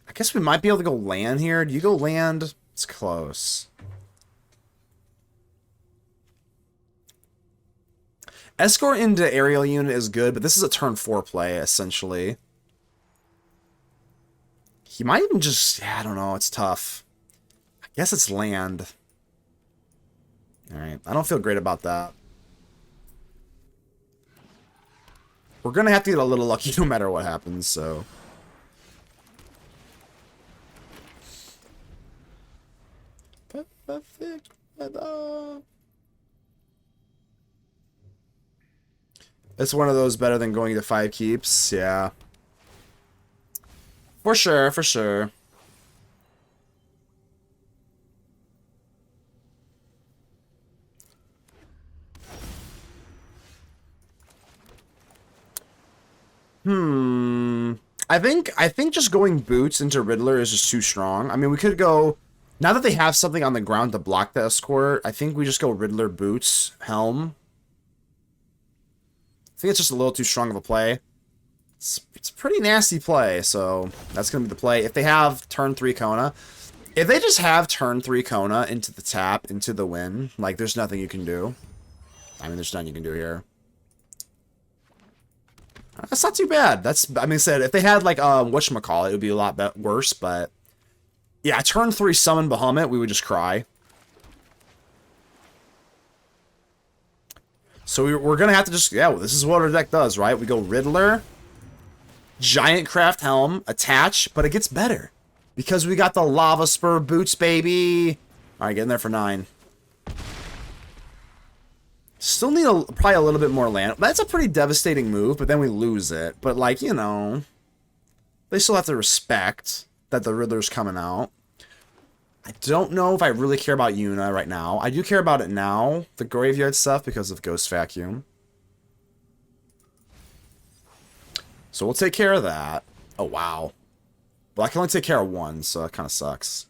I guess we might be able to go land here. Do you go land? It's close. Escort into aerial unit is good, but this is a turn 4 play, essentially. He might even just... I don't know, it's tough. I guess it's land. Alright, I don't feel great about that. We're gonna have to get a little lucky no matter what happens, so... Perfect weather. It's one of those better than going to 5 keeps, yeah. For sure, for sure. I think just going boots into Riddler is just too strong. I mean, we could go... Now that they have something on the ground to block the escort, I think we just go Riddler, boots, helm. I think it's just a little too strong of a play. It's a pretty nasty play, so that's going to be the play. If they have turn 3 Kona, if they just have turn 3 Kona into the tap, into the win, like, there's nothing you can do. I mean, there's nothing you can do here. That's not too bad. That's, I mean, said if they had, like, whatchamacallit, it would be a lot worse, but... Yeah, turn 3 summon Bahamut, we would just cry. So we're going to have to just... Yeah, well, this is what our deck does, right? We go Riddler, Giantcraft Helm, attach, but it gets better. Because we got the Lavaspur Boots, baby! Alright, get in there for 9. Still need probably a little bit more land. That's a pretty devastating move, but then we lose it. But, like, you know... They still have to respect that the Riddler's coming out. I don't know if I really care about Yuna right now. I do care about it now, the graveyard stuff, because of Ghost Vacuum. So we'll take care of that. Oh, wow. Well, I can only take care of 1, so that kind of sucks.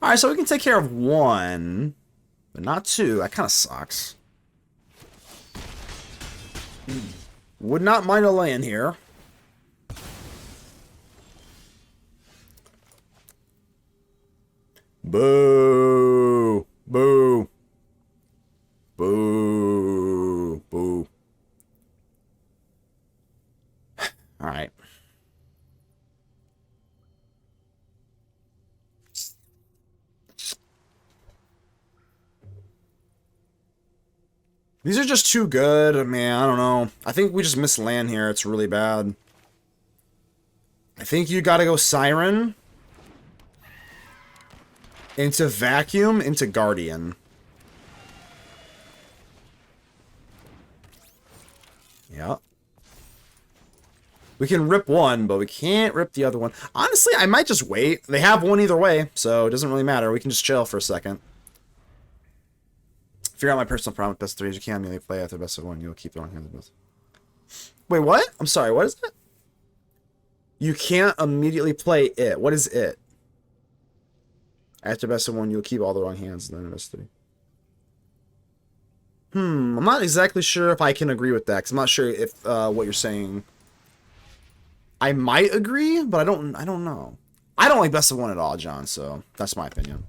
Alright, so we can take care of 1, but not 2. That kind of sucks. Would not mind a land here. Boo! Boo! Boo! Boo! Alright. These are just too good. Man, I don't know. I think we just miss land here. It's really bad. I think you gotta go Siren. Into Vacuum. Into Guardian. Yeah. We can rip 1, but we can't rip the other one. Honestly, I might just wait. They have 1 either way, so it doesn't really matter. We can just chill for a second. Figure out my personal problem with best 3 as you can. Immediately play after best of 1. You'll keep throwing hands of both. Wait, what? I'm sorry, what is that? You can't immediately play it. What is it? After best of 1, you'll keep all the wrong hands and then best 3. I'm not exactly sure if I can agree with that, because I'm not sure if what you're saying. I might agree, but I don't know. I don't like best of 1 at all, John, so that's my opinion.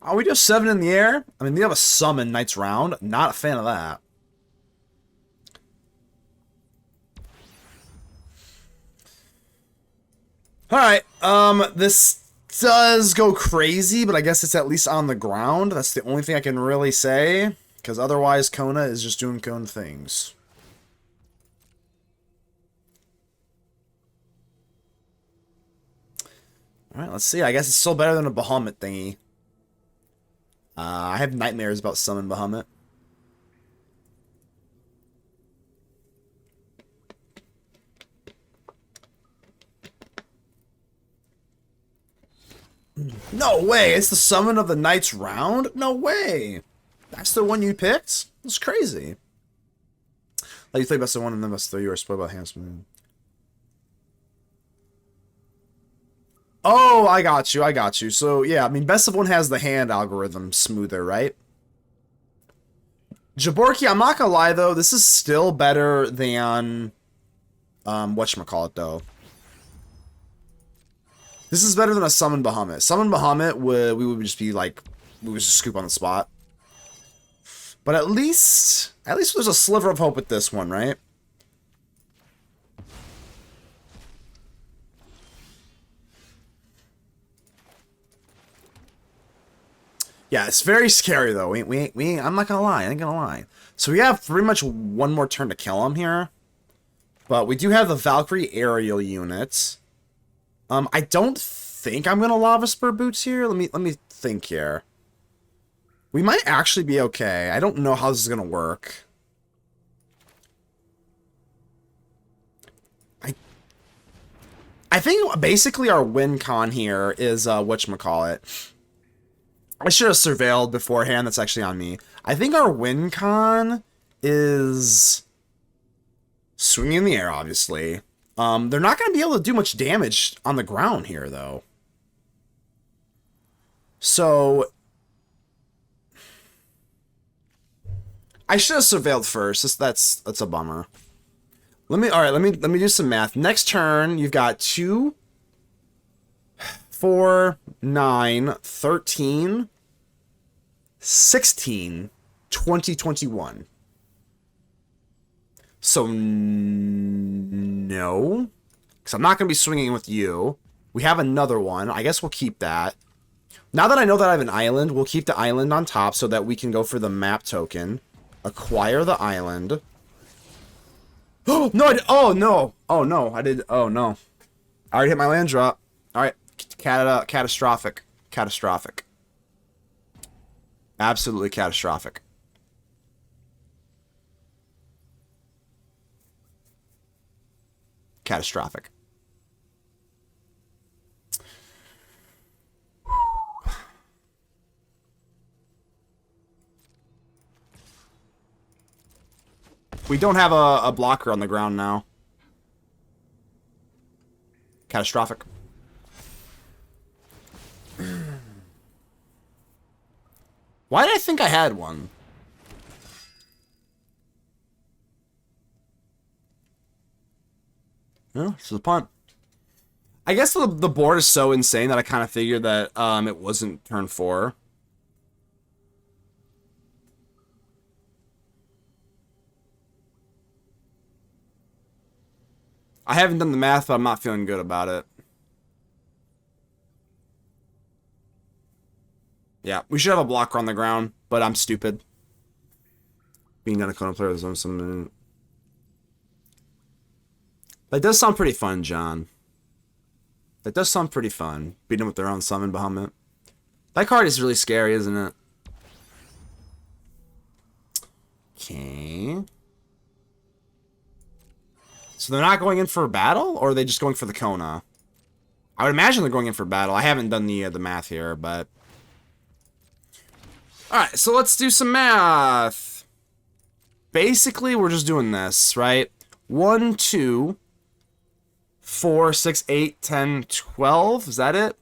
Oh, we just 7 in the air? I mean, they have a summon Knight's Round. Not a fan of that. Alright, this does go crazy, but I guess it's at least on the ground. That's the only thing I can really say. Because otherwise, Kona is just doing Kona things. Alright, let's see. I guess it's still better than a Bahamut thingy. I have nightmares about Summon Bahamut. No way! It's the Summon of the Night's Round? No way! That's the one you picked? That's crazy. Like, you play best of one and then best of three, you are spoiled by Handsome. Oh, I got you, I got you. So, yeah, I mean, best of one has the hand algorithm smoother, right? Jaborki, I'm not gonna lie, though, this is still better than, whatchamacallit, though. This is better than a Summon Bahamut. Summon Bahamut, we would just be like, we would just scoop on the spot. But at least there's a sliver of hope with this one, right? Yeah, it's very scary though. I'm not gonna lie. I ain't gonna lie. So we have pretty much one more turn to kill him here, but we do have the Valkyrie aerial unit. I don't think I'm gonna Lavaspur Boots here. Let me think here. We might actually be okay. I don't know how this is gonna work. I think basically our win con here is whatchamacallit. I should have surveilled beforehand. That's actually on me. I think our win con is swinging in the air, obviously. They're not going to be able to do much damage on the ground here, though. So I should have surveilled first. That's a bummer. Let me do some math. Next turn, you've got 2, 4, 9, 13, 16, 20, 21. So, no. Because I'm not going to be swinging with you. We have another one. I guess we'll keep that. Now that I know that I have an island, we'll keep the island on top so that we can go for the map token. Acquire the island. Oh, no, oh, no. Oh, no. I did. Oh, no. I already hit my land drop. All right. Catastrophic. Catastrophic. Absolutely catastrophic. Catastrophic. We don't have a blocker on the ground now. Catastrophic. Why did I think I had one? No, this is a punt. I guess the board is so insane that I kind of figured that it wasn't turn 4. I haven't done the math, but I'm not feeling good about it. Yeah, we should have a blocker on the ground, but I'm stupid. Being not a Kona player, there's something. That does sound pretty fun, John. That does sound pretty fun. Beating them with their own summon Bahamut. That card is really scary, isn't it? Okay. So they're not going in for a battle, or are they just going for the Kona? I would imagine they're going in for battle. I haven't done the math here, but... Alright, so let's do some math. Basically, we're just doing this, right? 1, 2, 4, 6, 8, 10, 12. Is that it?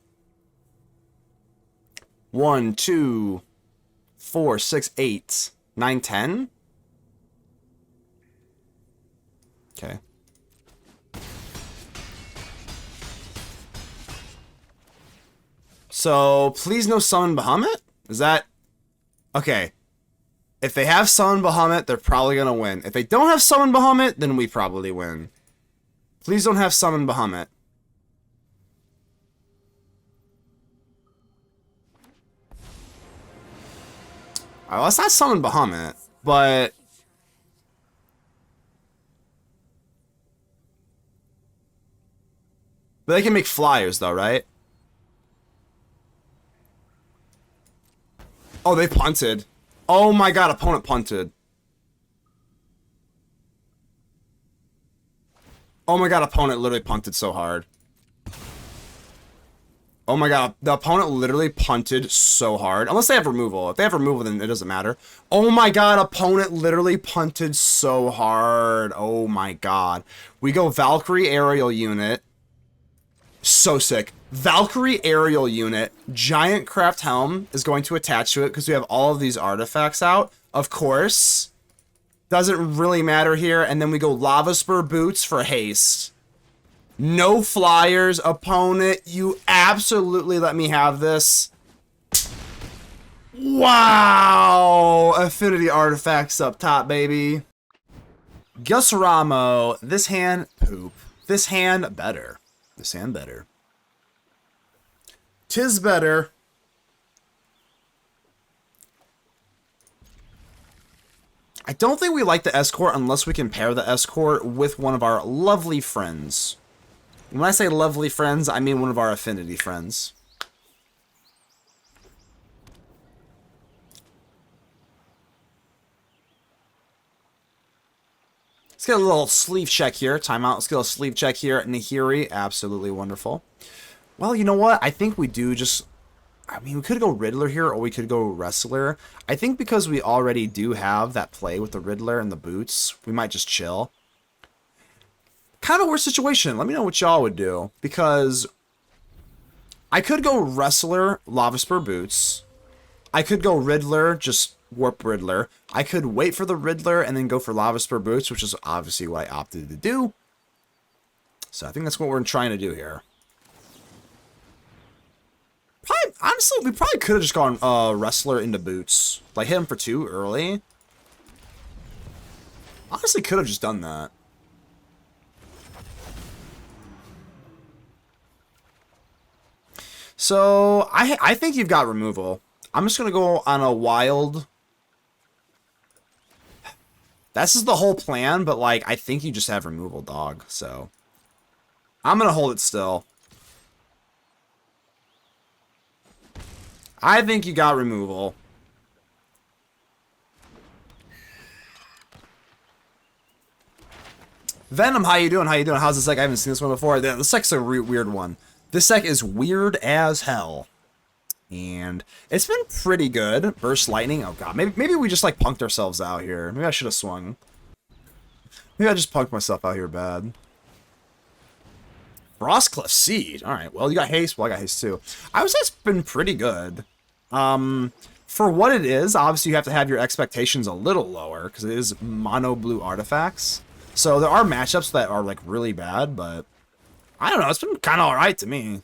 1, 2, 4, 6, 8, 9, 10? Okay. So, please no summon Bahamut? Is that... Okay. If they have summon Bahamut, they're probably gonna win. If they don't have summon Bahamut, then we probably win. Please don't have summon Bahamut. Alright, well, let's not summon Bahamut, but... But they can make flyers, though, right? Oh, they punted. Oh my god, opponent punted. Oh my god, opponent literally punted so hard. Oh my god, the opponent literally punted so hard. Unless they have removal. If they have removal, then it doesn't matter. Oh my god, opponent literally punted so hard. Oh my god. We go Valkyrie Aerial Unit. So sick. Valkyrie Aerial Unit. Giantcraft Helm is going to attach to it because we have all of these artifacts out. Of course. Doesn't really matter here. And then we go Lavaspur Boots for haste. No flyers, opponent. You absolutely let me have this. Wow! Affinity artifacts up top, baby. Gusaramo. This hand, poop. This hand, better. This hand, better. 'Tis better. I don't think we like the Escort unless we can pair the Escort with one of our lovely friends. When I say lovely friends, I mean one of our affinity friends. Let's get a little sleeve check here. Timeout. Let's get a sleeve check here. Nahiri. Absolutely wonderful. Well, you know what? I think we do just... I mean, we could go Riddler here, or we could go Wrestler. I think because we already do have that play with the Riddler and the boots, we might just chill. Kind of a weird situation. Let me know what y'all would do. Because I could go Wrestler, Lavaspur Boots. I could go Riddler, just Warp Riddler. I could wait for the Riddler and then go for Lavaspur Boots, which is obviously what I opted to do. So I think that's what we're trying to do here. Probably, honestly, we probably could have just gone Wrestler into Boots. Like, hit him for 2 early. Honestly, could have just done that. So, I think you've got removal. I'm just going to go on a wild... This is the whole plan, but, like, I think you just have removal, dog. So, I'm going to hold it still. I think you got removal. Venom, how you doing? How you doing? How's this deck? I haven't seen this one before. This deck's a weird one. This deck is weird as hell. And it's been pretty good. Burst Lightning. Oh, God. Maybe we just, like, punked ourselves out here. Maybe I should have swung. Maybe I just punked myself out here bad. Frostcliff Siege. Alright, well, you got haste. Well, I got haste, too. I would say it's been pretty good. For what it is, obviously you have to have your expectations a little lower, because it is mono blue artifacts. So there are matchups that are, like, really bad, but I don't know. It's been kind of alright to me.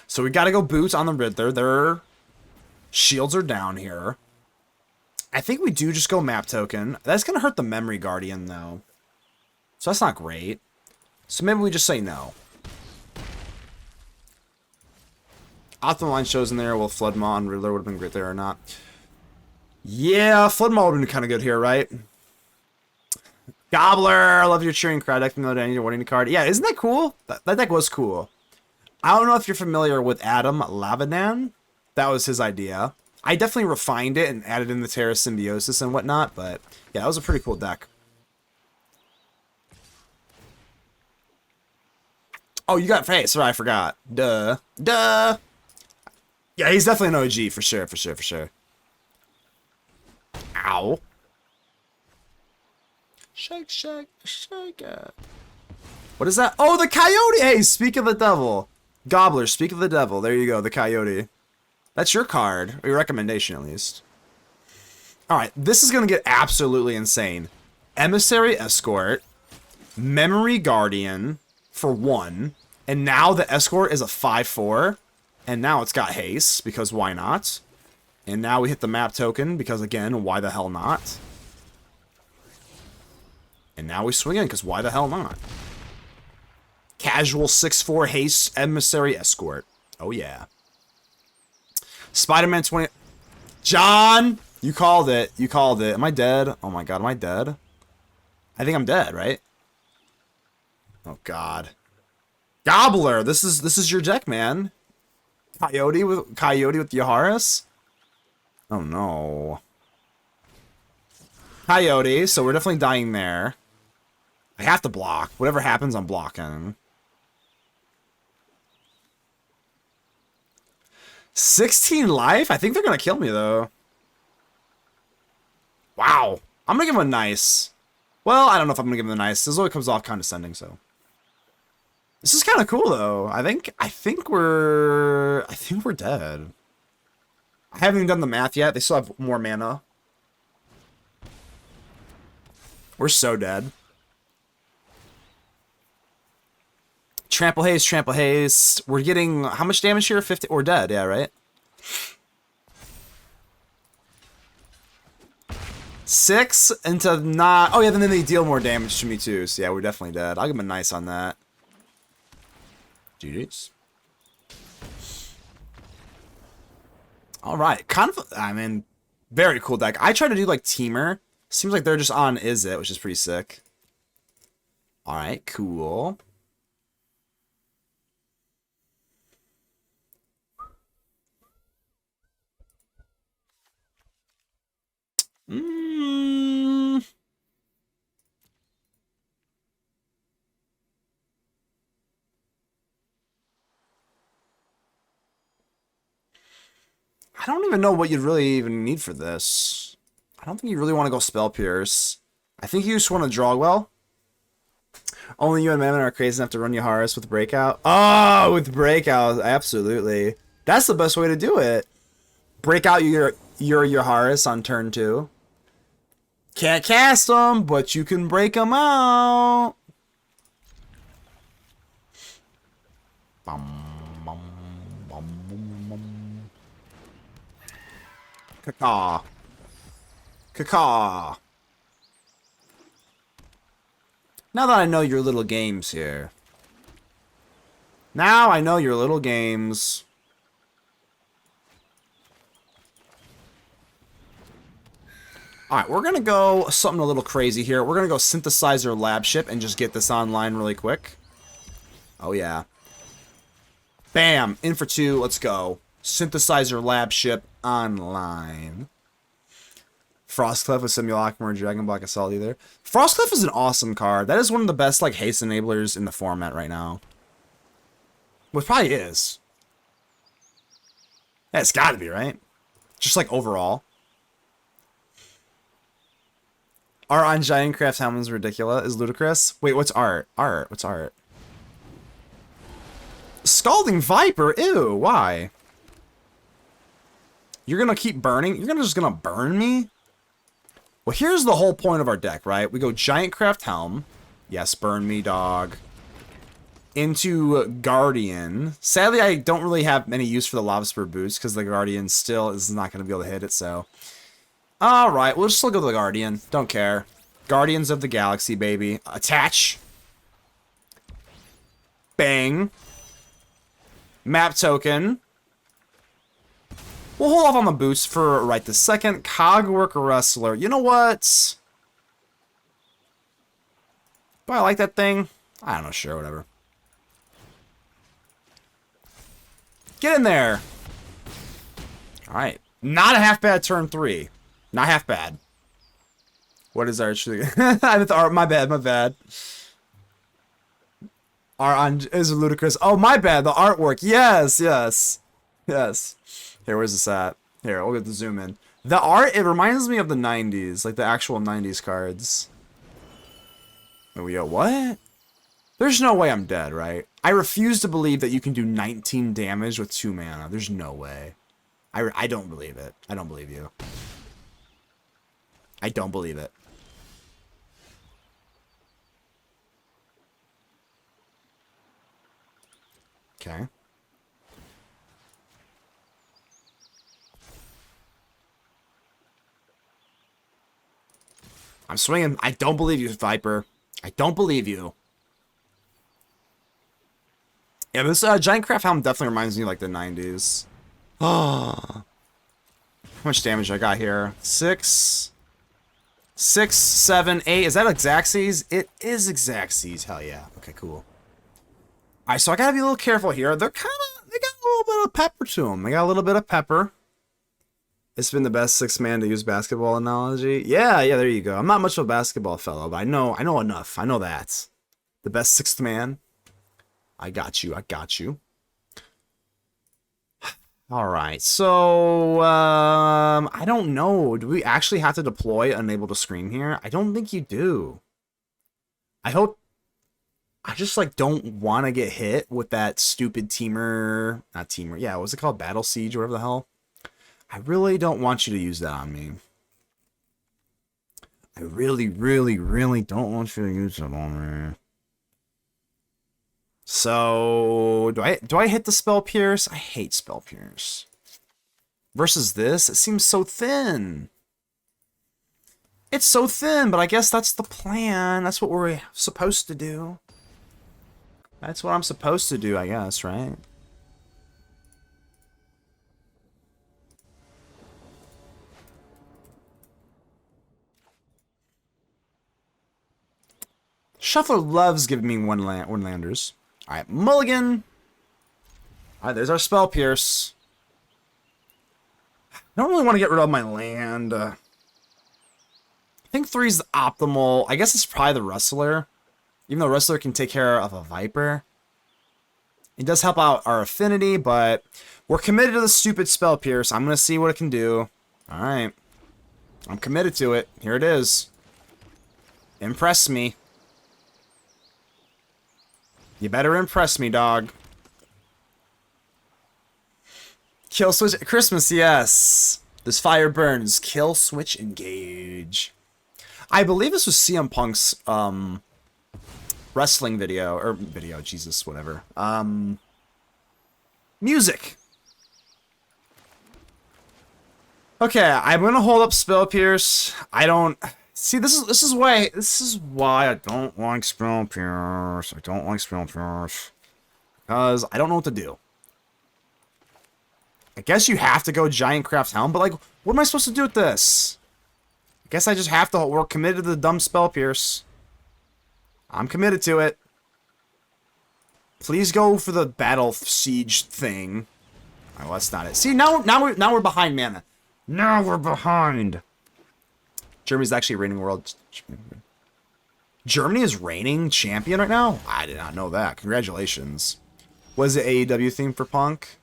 So we got to go Boots on the Riddler. Their shields are down here. I think we do just go Map Token. That's going to hurt the Memory Guardian, though. So that's not great. So maybe we just say no. Optimal line shows in there. Will Floodmaw and Riddler would have been great there or not? Yeah, Floodmaw would have been kind of good here, right? Gobbler, I love your cheering crowd deck. I need a warning card. Yeah, isn't that cool? That deck was cool. I don't know if you're familiar with Adam Lavanan. That was his idea. I definitely refined it and added in the Terra Symbiosis and whatnot, but yeah, that was a pretty cool deck. Oh, you got face. Sorry, I forgot. Duh. Duh. Yeah, he's definitely an OG for sure, for sure, for sure. Ow. Shake, shake, shake it. What is that? Oh, the coyote! Hey, speak of the devil. Gobbler, speak of the devil. There you go, the coyote. That's your card, or your recommendation at least. Alright, this is going to get absolutely insane. Emissary Escort, Memory Guardian for 1, and now the Escort is a 5/4, and now it's got haste, because why not? And now we hit the map token, because again, why the hell not? And now we swing in, because why the hell not? Casual 6/4 haste Emissary Escort. Oh yeah. Spider-Man 20... John! You called it. You called it. Am I dead? Oh my god, am I dead? I think I'm dead, right? Oh god. Gobbler! This is your deck, man. Coyote with Yaharis? Oh no. Coyote, so we're definitely dying there. I have to block. Whatever happens, I'm blocking. 16 life? I think they're gonna kill me though. Wow. I'm gonna give him a nice. Well, I don't know if I'm gonna give him a nice. This always comes off condescending, so. This is kind of cool though. I think we're dead. I haven't even done the math yet. They still have more mana. We're so dead. Trample haze, trample haze. We're getting how much damage here? 50. We're dead, yeah, right? 6 into not. Oh yeah, then they deal more damage to me too. So yeah, we're definitely dead. I'll give him a nice on that. GG's. All right, kind of. I mean, very cool deck. I try to do like Teamer. Seems like they're just on Is It, which is pretty sick. All right, cool. I don't even know what you'd really even need for this. I don't think you really want to go Spell Pierce. I think you just want to draw well. Only you and Mammon are crazy enough to run Yaharis with Breakout. Oh, with Breakout, absolutely. That's the best way to do it. Break out your Yaharis on turn 2. Can't cast them, but you can break them out. Caw. Caw. Now that I know your little games here. Now I know your little games. Alright, we're going to go something a little crazy here. We're going to go Synthesizer Labship and just get this online really quick. Oh, yeah. Bam! In for 2. Let's go. Synthesizer Labship online. Frostclef with Simulacrum or Dragon Block Assault either. Frostclef is an awesome card. That is one of the best like haste enablers in the format right now. Well, it probably is. Yeah, it's got to be, right? Just like overall. Art on Giantcraft Helm is ridiculous. Is ludicrous. Wait, what's art? Art. What's art? Scalding Viper. Ew. Why? You're gonna keep burning? You're just gonna burn me? Well, here's the whole point of our deck, right? We go Giantcraft Helm. Yes, burn me, dog. Into Guardian. Sadly, I don't really have any use for the Lavaspur Boots because the Guardian still is not going to be able to hit it, so. Alright, we'll just still go to the Guardian. Don't care. Guardians of the Galaxy, baby. Attach. Bang. Map token. We'll hold off on the boots for right this second. Cogwork Wrestler. You know what? Do I like that thing? I don't know. Sure, whatever. Get in there. Alright. Not a half bad turn 3. Not half bad. What is our... I meant the art. My bad. My bad. Art on is ludicrous. Oh, my bad. The artwork. Yes. Yes. Yes. Here, where's this at? Here, we'll get the zoom in. The art, it reminds me of the 90s. Like the actual 90s cards. Oh, yeah, what? There's no way I'm dead, right? I refuse to believe that you can do 19 damage with 2 mana. There's no way. I don't believe it. I don't believe you. I don't believe it. Okay. I'm swinging. I don't believe you, Viper. I don't believe you. Yeah, this Giantcraft Helm definitely reminds me of like the 90s. Oh. How much damage I got here? 6, 7, 8. Is that Xaxes? It is Xaxes. Hell yeah. Okay, cool. Alright, so I gotta be a little careful here. They got a little bit of pepper to them. They got a little bit of pepper. It's been the best 6-man to use basketball analogy. Yeah, there you go. I'm not much of a basketball fellow, but I know enough. I know that. The best 6th man. I got you. All right, so I don't know. Do we actually have to deploy unable to scream here? I don't think you do. I just like don't want to get hit with that stupid not teamer. Yeah, what's it called? Battle Siege or whatever the hell. I really don't want you to use that on me. I really don't want you to use it on me. So, do I hit the Spell Pierce? I hate Spell Pierce. Versus this, it seems so thin. It's so thin, but I guess that's the plan. That's what we're supposed to do. That's what I'm supposed to do, I guess, right? Shuffler loves giving me one landers. Alright, mulligan. Alright, there's our Spell Pierce. I don't really want to get rid of my land. I think 3's the optimal. I guess it's probably the Wrestler. Even though Wrestler can take care of a Viper. It does help out our affinity, but we're committed to the stupid Spell Pierce. I'm going to see what it can do. Alright. I'm committed to it. Here it is. Impress me. You better impress me, dog. Kill switch Christmas, yes. This fire burns. Kill switch engage. I believe this was CM Punk's wrestling video Jesus, whatever. Music. Okay, I'm gonna hold up Spell Pierce. I don't see. This is why I don't like Spell Pierce. Because I don't know what to do. I guess you have to go Giantcraft Helm, but like, what am I supposed to do with this? I guess I just have to. We're committed to the dumb Spell Pierce. I'm committed to it. Please go for the Battle Siege thing. Oh, that's not it. See, now we're behind mana. Now we're behind. Germany's actually reigning world. Germany is reigning champion right now? I did not know that. Congratulations. Was it AEW theme for Punk?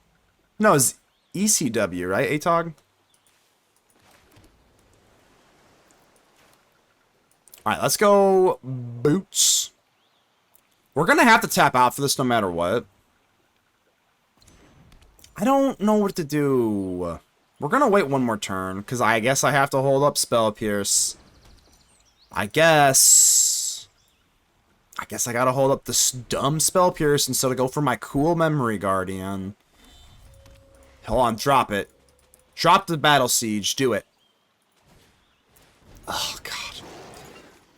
No, it's ECW, right? ATOG? Alright, let's go Boots. We're gonna have to tap out for this no matter what. I don't know what to do. We're gonna wait one more turn, because I guess I have to hold up Spell Pierce. I guess I gotta hold up this dumb Spell Pierce instead of go for my cool Memory Guardian. Hold on, drop it. Drop the Battle Siege, do it. Oh god.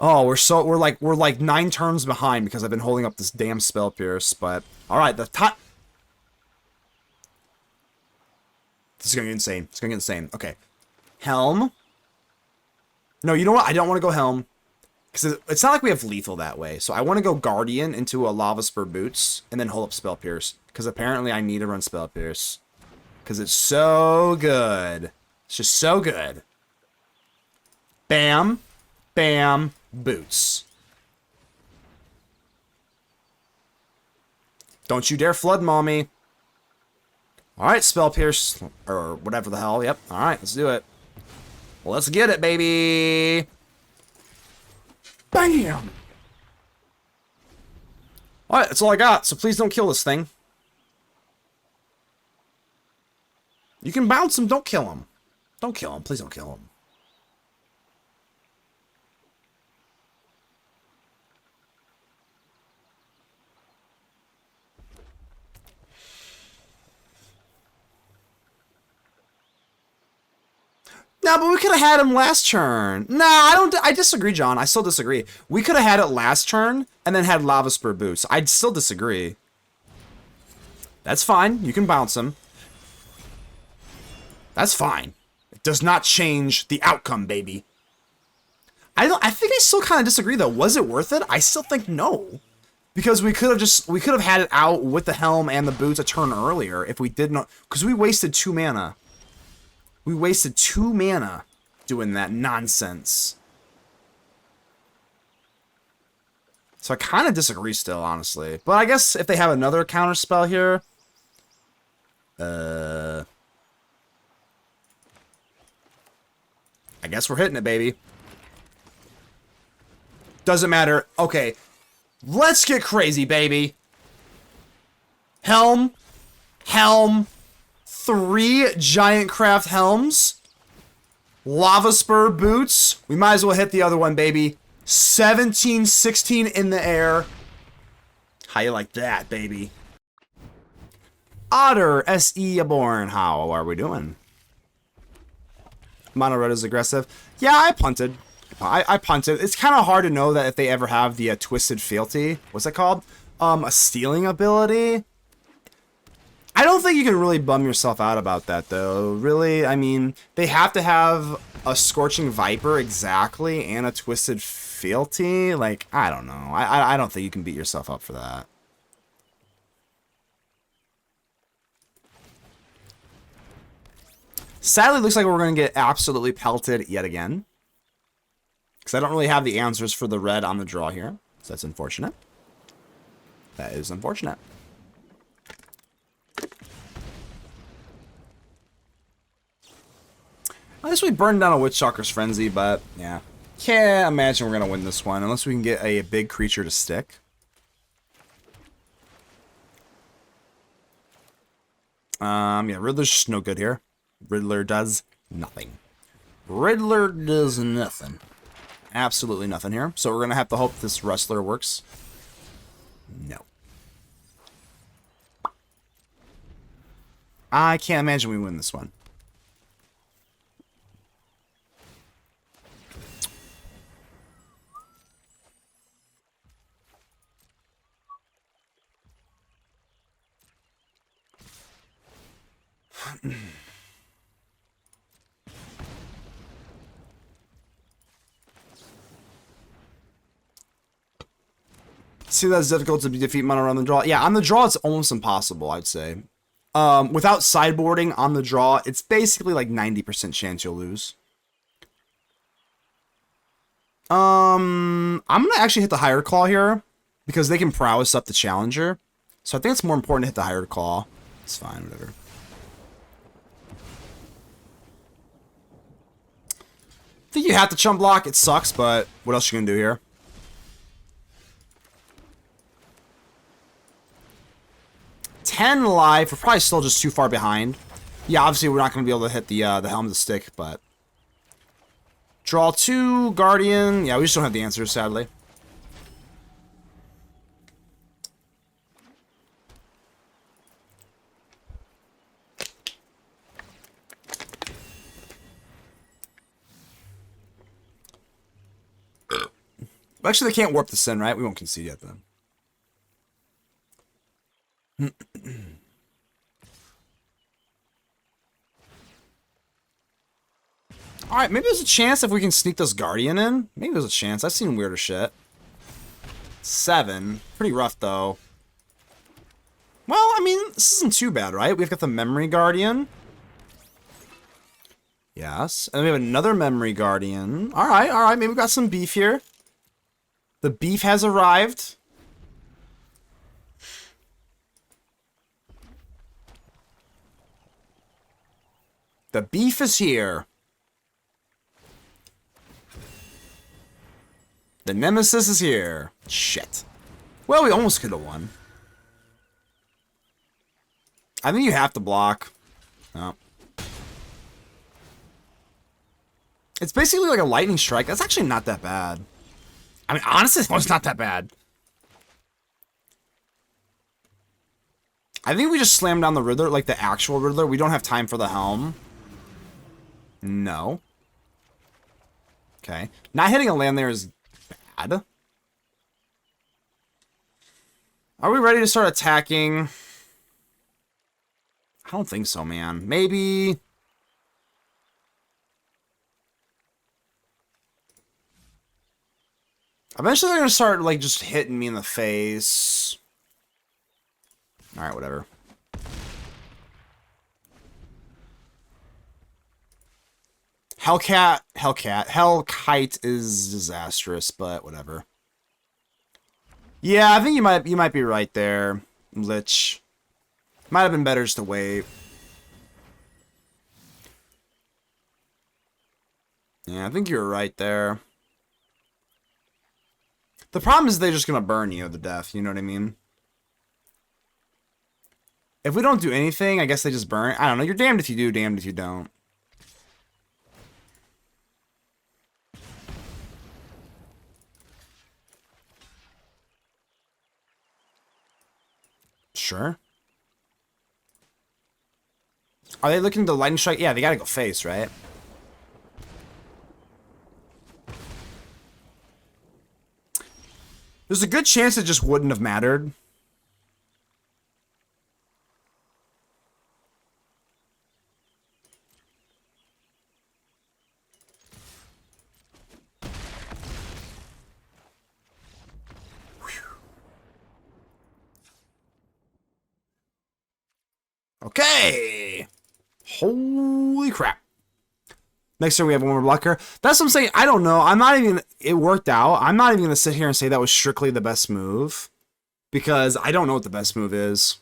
Oh, we're like 9 turns behind because I've been holding up this damn Spell Pierce, but alright, the top. This is gonna get insane. It's gonna get insane. Okay. Helm. No, you know what? I don't want to go Helm. Because it's not like we have lethal that way. So I want to go Guardian into a Lavaspur Boots and then hold up Spell Pierce. Because apparently I need to run Spell Pierce. Because it's so good. It's just so good. Bam. Bam. Boots. Don't you dare Flood Maul me. Alright, Spell Pierce. Or whatever the hell. Yep. Alright, let's do it. Well, let's get it, baby. Bam! Alright, that's all I got, so please don't kill this thing. You can bounce him, don't kill him. Don't kill him, please don't kill him. No, but we could have had him last turn. Nah, I disagree, John. I still disagree. We could have had it last turn and then had Lavaspur Boots. I'd still disagree. That's fine. You can bounce him. That's fine. It does not change the outcome, baby. I think I still kind of disagree though. Was it worth it? I still think no. Because we could have had it out with the Helm and the Boots a turn earlier if we did not, because we wasted 2 mana. We wasted 2 mana doing that nonsense. So I kind of disagree still, honestly. But I guess if they have another counter spell here... I guess we're hitting it, baby. Doesn't matter. Okay. Let's get crazy, baby. Helm. 3 Giantcraft Helms. Lavaspur Boots. We might as well hit the other one, baby. 17, 16 in the air. How you like that, baby? Otter S.E. Aborn. How are we doing? Mono red is aggressive. Yeah, I punted. I punted. It's kind of hard to know that if they ever have the Twisted Fealty. What's that called? A stealing ability. I don't think you can really bum yourself out about that, though. Really, I mean, they have to have a Scorching Viper exactly and a Twisted Fealty. Like, I don't know. I don't think you can beat yourself up for that. Sadly, it looks like we're going to get absolutely pelted yet again. Because I don't really have the answers for the red on the draw here. So that's unfortunate. That is unfortunate. At least we burned down a Witchstalker's Frenzy, but yeah. Can't imagine we're going to win this one unless we can get a big creature to stick. Yeah, Riddler's just no good here. Riddler does nothing. Riddler does nothing. Absolutely nothing here. So we're going to have to hope this Wrestler works. No. I can't imagine we win this one. See, that's difficult to defeat mono on the draw. Yeah, on the draw, it's almost impossible, I'd say. Without sideboarding on the draw, it's basically like 90% chance you'll lose. I'm going to actually hit the Higher Claw here because they can prowess up the Challenger. So I think it's more important to hit the Higher Claw. It's fine, whatever. I think you have to chump block. It sucks, but what else are you going to do here? $10 life. We're probably still just too far behind. Yeah, obviously we're not going to be able to hit the Helm of the Stick, but... Draw 2, Guardian. Yeah, we just don't have the answers, sadly. Actually, they can't warp the Sin, right? We won't concede yet, then. Alright, maybe there's a chance if we can sneak this Guardian in. Maybe there's a chance. I've seen weirder shit. 7. Pretty rough, though. Well, I mean, this isn't too bad, right? We've got the Memory Guardian. Yes. And we have another Memory Guardian. Alright, alright. Maybe we've got some beef here. The beef has arrived. The beef is here. The Nemesis is here. Shit. Well, we almost could have won. I think you have to block. Oh. It's basically like a lightning strike. That's actually not that bad. I mean, honestly, it's not that bad. I think we just slammed down the Riddler, like the actual Riddler. We don't have time for the Helm. No. Okay. Not hitting a land there is bad. Are we ready to start attacking? I don't think so, man. Maybe... Eventually they're going to start, like, just hitting me in the face. Alright, whatever. Hellkite is disastrous, but whatever. Yeah, I think you might be right there, Lich. Might have been better just to wait. Yeah, I think you were right there. The problem is they're just gonna burn you to death, you know what I mean? If we don't do anything, I guess they just burn. I don't know, you're damned if you do, damned if you don't. Sure. Are they looking to lightning strike? Yeah, they gotta go face, right? There's a good chance it just wouldn't have mattered. Okay. Holy crap. Next turn we have one more blocker. That's what I'm saying. I don't know. I'm not even... It worked out. I'm not even going to sit here and say that was strictly the best move. Because I don't know what the best move is.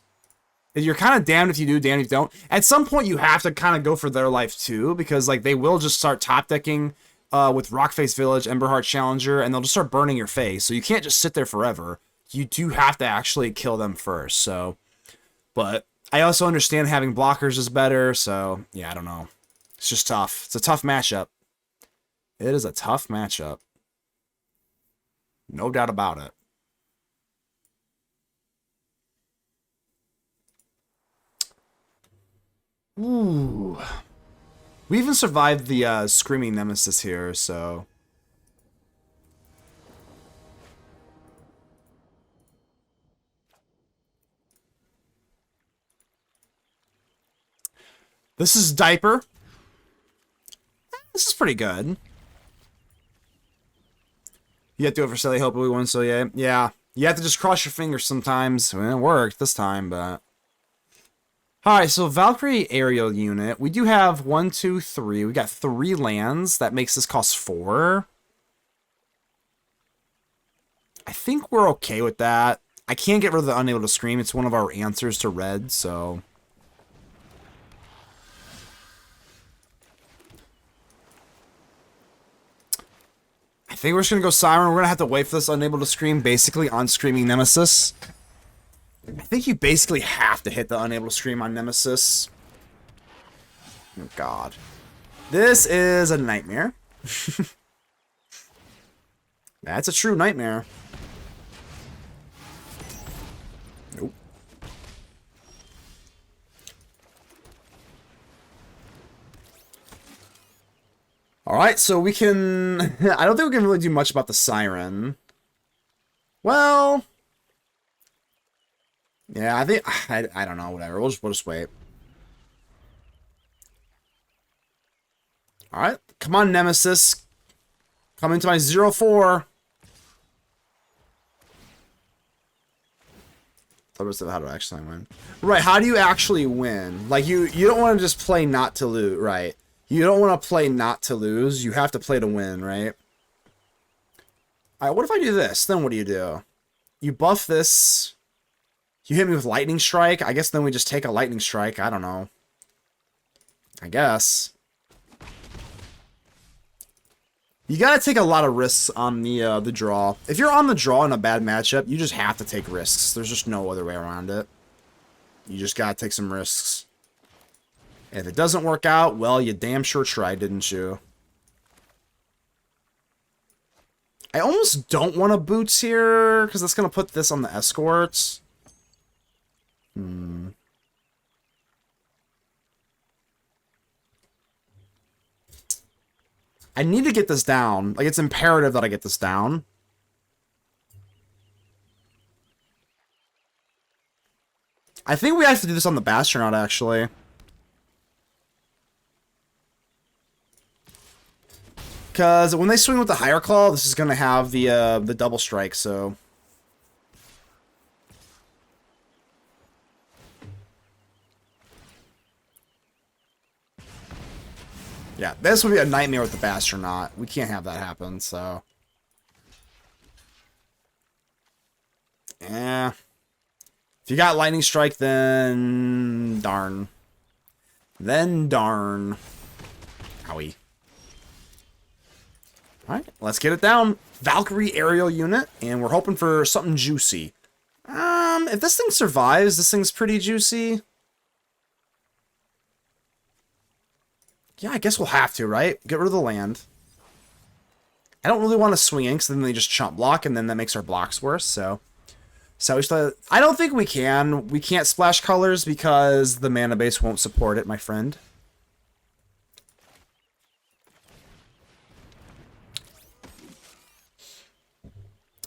You're kind of damned if you do, damned if you don't. At some point, you have to kind of go for their life, too. Because, like, they will just start top-decking with Rockface Village, Emberheart Challenger, and they'll just start burning your face. So you can't just sit there forever. You do have to actually kill them first, so... But I also understand having blockers is better, so, yeah, I don't know. It's just tough. It's a tough matchup. It is a tough matchup. No doubt about it. Ooh. We even survived the Screaming Nemesis here, so... This is Diaper. This is pretty good. You have to oversell, hope we won, so yeah. Yeah. You have to just cross your fingers sometimes. I mean, it worked this time, but... Alright, so Valkyrie aerial unit. We do have 1, 2, 3. We got 3 lands. That makes this cost 4. I think we're okay with that. I can't get rid of the Unable to Scream. It's one of our answers to red, so... I think we're just going to go Siren. We're going to have to wait for this Unable to Scream basically on Screaming Nemesis. I think you basically have to hit the Unable to Scream on Nemesis. Oh, God. This is a nightmare. That's a true nightmare. Nope. Alright, so we can... I don't think we can really do much about the Siren. Well... Yeah, I think... I don't know, whatever. We'll just wait. Alright, come on, Nemesis. Come into my 0-4. How do I actually win? Right, how do you actually win? Like, you don't want to just play not to lose, right? You don't want to play not to lose. You have to play to win, right? Alright, what if I do this? Then what do? You buff this. You hit me with Lightning Strike. I guess then we just take a Lightning Strike. I don't know. I guess. You gotta take a lot of risks on the draw. If you're on the draw in a bad matchup, you just have to take risks. There's just no other way around it. You just gotta take some risks. And if it doesn't work out, well, you damn sure tried, didn't you? I almost don't want a Boots here, because that's going to put this on the Escorts. I need to get this down. Like, it's imperative that I get this down. I think we have to do this on the Bastronaut, actually. Because when they swing with the Higher Claw, this is going to have the double strike, so... Yeah, this would be a nightmare with the Bastronaut. We can't have that happen, so... Yeah. If you got Lightning Strike, then... Darn. Then darn. Owie. Alright, let's get it down. Valkyrie aerial unit, and we're hoping for something juicy. If this thing survives, this thing's pretty juicy. Yeah, I guess we'll have to, right? Get rid of the land. I don't really want to swing in, because then they just chump block, and then that makes our blocks worse, so... I don't think we can. We can't splash colors, because the mana base won't support it, my friend.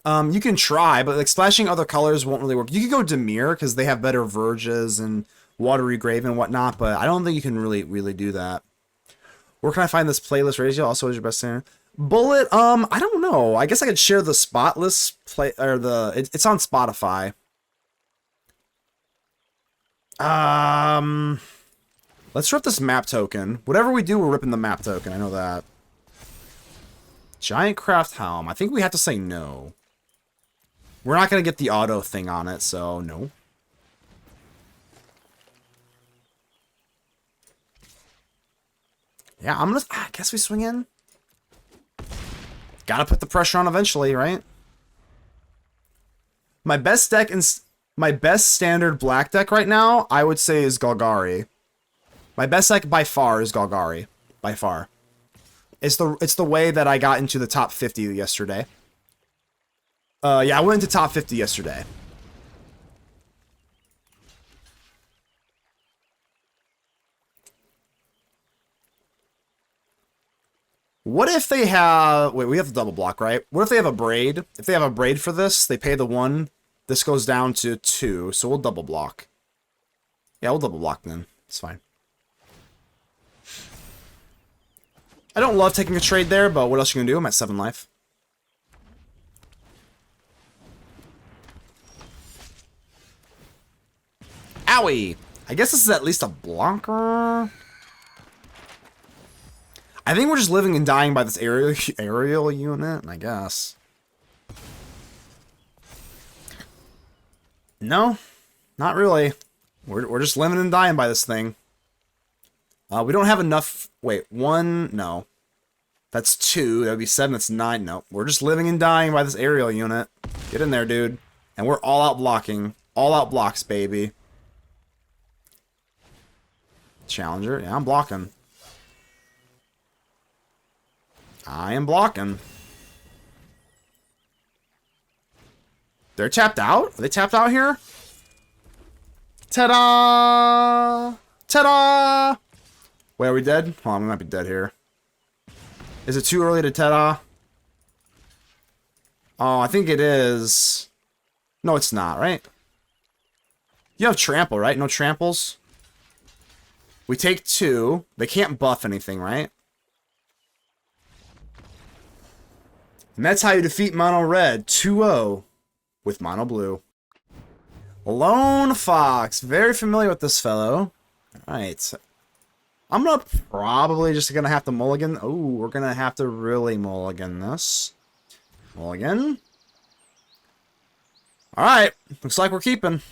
You can try, but like splashing other colors won't really work. You could go Demir, because they have better Verges and Watery Grave and whatnot, but I don't think you can really do that. Where can I find this playlist? Radio also is your best singer. Bullet, I don't know. I guess I could share the spotless play, or it's on Spotify. Let's rip this map token. Whatever we do, we're ripping the map token. I know that. Giantcraft Helm. I think we have to say no. We're not going to get the auto thing on it, so no. Yeah, I guess we swing in. Gotta put the pressure on eventually, right? My best deck my best standard black deck right now, I would say, is Golgari. My best deck by far is Golgari. By far. It's the way that I got into the top 50 yesterday. Yeah, I went into top 50 yesterday. What if they have... Wait, we have the double block, right? What if they have a braid? If they have a braid for this, they pay the 1. This goes down to 2, so we'll double block. Yeah, we'll double block then. It's fine. I don't love taking a trade there, but what else are you going to do? I'm at 7 life. Owie! I guess this is at least a blocker. I think we're just living and dying by this aerial unit, I guess. No, not really. We're just living and dying by this thing. We don't have enough... Wait, 1... No. That's 2. That would be 7. That's 9. No. We're just living and dying by this aerial unit. Get in there, dude. And we're all out blocking. All out blocks, baby. Challenger. Yeah, I'm blocking. I am blocking. They're tapped out? Are they tapped out here? Ta-da! Ta-da! Wait, are we dead? Hold on, we might be dead here. Is it too early to ta-da? Oh, I think it is. No, it's not, right? You have trample, right? No tramples? We take 2. They can't buff anything, right? And that's how you defeat Mono Red 2-0 with Mono Blue. Lone Fox. Very familiar with this fellow. Alright. I'm probably just going to have to mulligan. Oh, we're going to have to really mulligan this. Mulligan. Alright. Looks like we're keeping.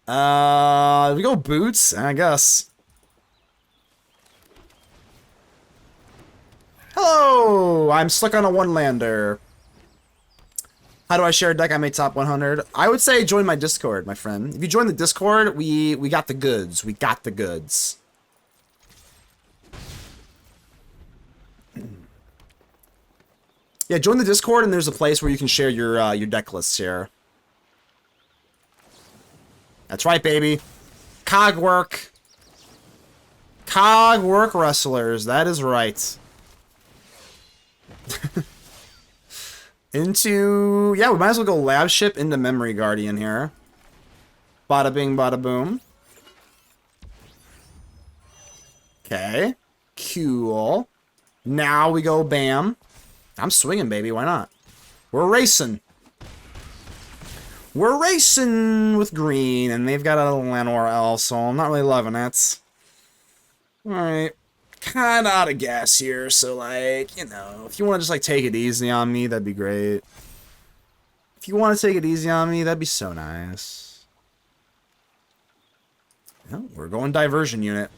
We go Boots, I guess. Hello! I'm stuck on a one-lander. How do I share a deck? I made top 100. I would say join my Discord, my friend. If you join the Discord, we got the goods. We got the goods. Yeah, join the Discord, and there's a place where you can share your deck lists here. That's right, baby. Cogwork. Cogwork Wrestlers. That is right. Into... Yeah, we might as well go Labship into Memory Guardian here. Bada bing, bada boom. Okay. Cool. Now we go Bam. I'm swinging, baby. Why not? We're racing. We're racing with green, and they've got a Llanowar Elf, so I'm not really loving it. Alright. Kinda out of gas here, so, like, you know, if you want to just, like, take it easy on me, that'd be great. If you want to take it easy on me, that'd be so nice. Oh, we're going Diversion Unit.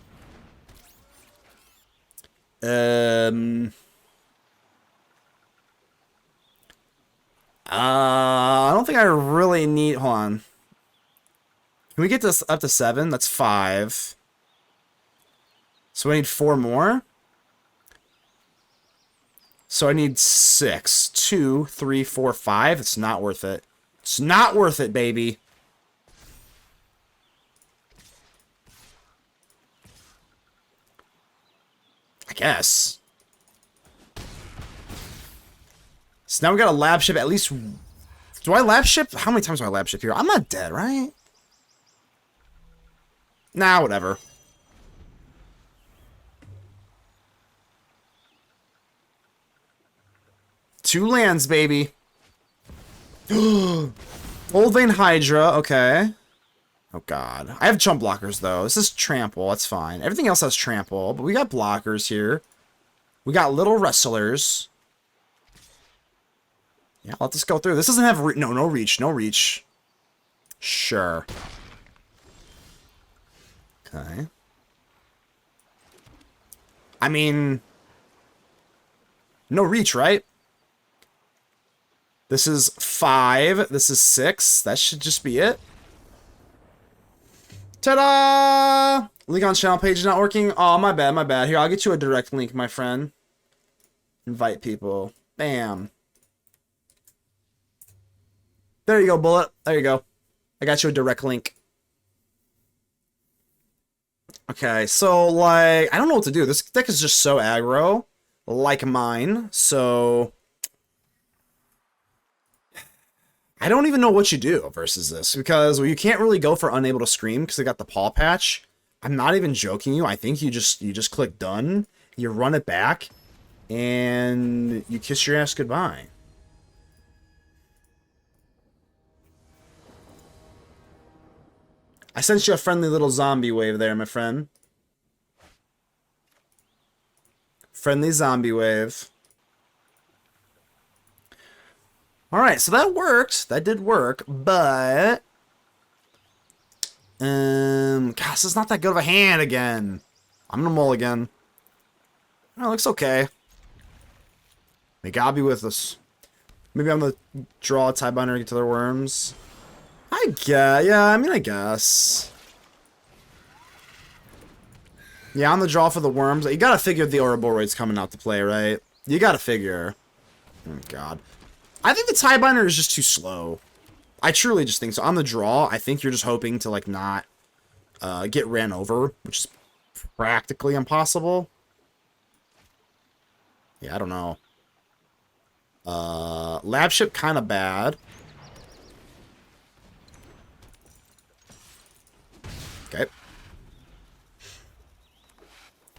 I don't think I really need... Hold on. Can we get this up to 7? That's 5. So I need 4 more. So I need 6. 2, 3, 4, 5. It's not worth it. It's not worth it, baby. I guess. So now we got a lab ship. At least... Do I lab ship? How many times do I lab ship here? I'm not dead, right? Nah, whatever. Two lands, baby. Old Vein Hydra, okay. Oh god. I have jump blockers though. This is trample, that's fine. Everything else has trample, but we got blockers here. We got little wrestlers. Yeah, let this go through. This doesn't have no reach, no reach. Sure. Okay. I mean, no reach, right? This is 5. This is 6. That should just be it. Ta-da! Link on channel page is not working. Oh, my bad, my bad. Here, I'll get you a direct link, my friend. Invite people. Bam. There you go, Bullet. There you go. I got you a direct link. Okay, so, like, I don't know what to do. This deck is just so aggro, like mine, so... I don't even know what you do versus this, because well, you can't really go for unable to scream because they got the paw patch. I'm not even joking you. I think you just click done, you run it back, and you kiss your ass goodbye. I sent you a friendly little zombie wave there, my friend. Friendly zombie wave. Alright, so that worked. That did work, but... gosh, this is not that good of a hand again. I'm gonna mulligan. Oh, it looks okay. May God be with us. Maybe I'm gonna draw a Tidebinder and get to their worms. I guess, yeah, I mean, I guess. Yeah, on the draw for the worms. You gotta figure the Ouroboros coming out to play, right? You gotta figure. Oh, God. I think the Tidebinder is just too slow. I truly just think so. On the draw, I think you're just hoping to, like, not get ran over, which is practically impossible. Yeah, I don't know. Labship, kind of bad. Okay.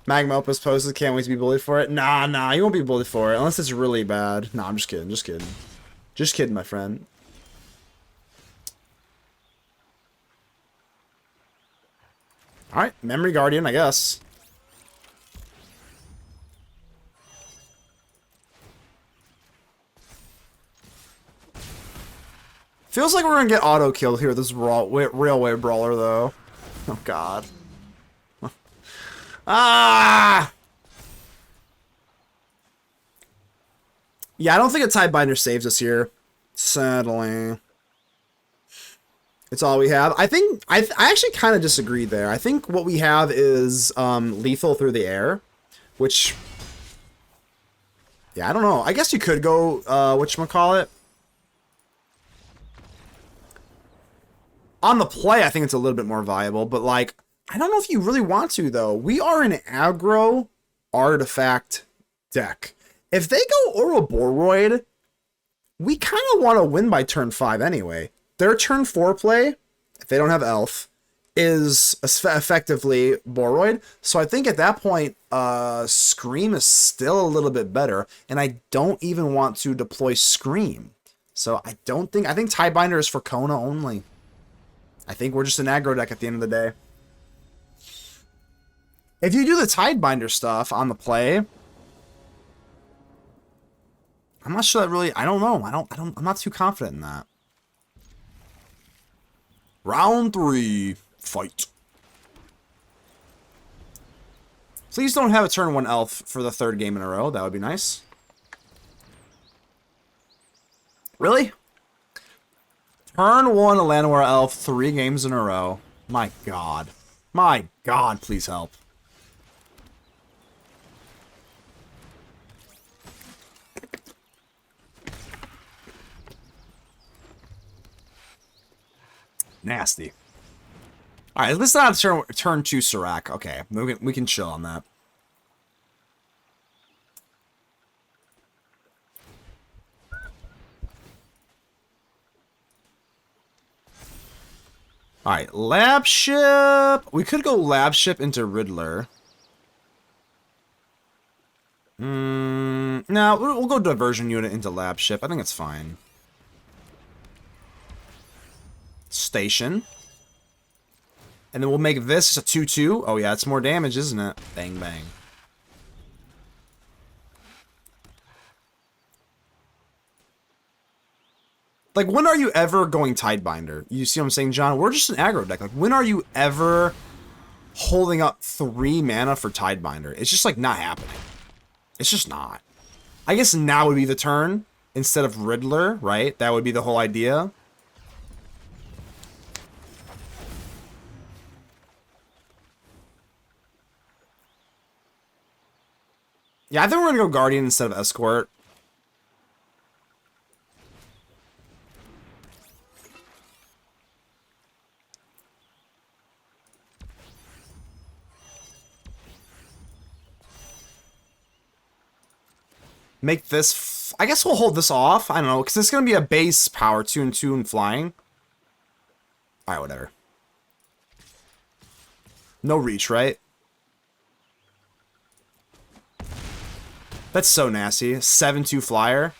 Magma Opus posted, can't wait to be bullied for it. Nah, you won't be bullied for it, unless it's really bad. Nah, I'm just kidding, just kidding. Just kidding, my friend. Alright, Memory Guardian, I guess. Feels like we're gonna get auto-killed here with this Railway Brawler, though. Oh, God. Ah! Yeah, I don't think a Tidebinder saves us here. Sadly. It's all we have. I think... I actually kind of disagree there. I think what we have is lethal through the air. Which... Yeah, I don't know. I guess you could go... whatchamacallit? On the play, I think it's a little bit more viable. But, like... I don't know if you really want to, though. We are an aggro artifact deck. If they go Ouroboros, we kind of want to win by turn 5 anyway. Their turn 4 play, if they don't have Elf, is effectively Boroid. So I think at that point, Scream is still a little bit better. And I don't even want to deploy Scream. So I don't think... I think Tidebinder is for Kona only. I think we're just an aggro deck at the end of the day. If you do the Tidebinder stuff on the play... I'm not sure that really... I don't know. I'm not too confident in that. Round 3. Fight. Please don't have a turn 1 elf for the 3rd game in a row. That would be nice. Really? Turn 1 a Llanowar elf 3 games in a row. My god. My god, please help. Nasty. Alright, let's not turn 2 Serac. Okay, we can chill on that. Alright, Labship. We could go Labship into Riddler. No, we'll go Diversion Unit into Labship. I think it's fine. Station. And then we'll make this a 2-2. Oh yeah, it's more damage, isn't it? Bang, bang. Like, when are you ever going Tidebinder? You see what I'm saying, John? We're just an aggro deck. Like, when are you ever holding up 3 mana for Tidebinder? It's just, like, not happening. It's just not. I guess now would be the turn instead of Riddler, right? That would be the whole idea. Yeah, I think we're going to go Guardian instead of Escort. Make this... I guess we'll hold this off. I don't know, because it's going to be a base power 2 and 2 and flying. Alright, whatever. No reach, right? That's so nasty. 7-2 flyer.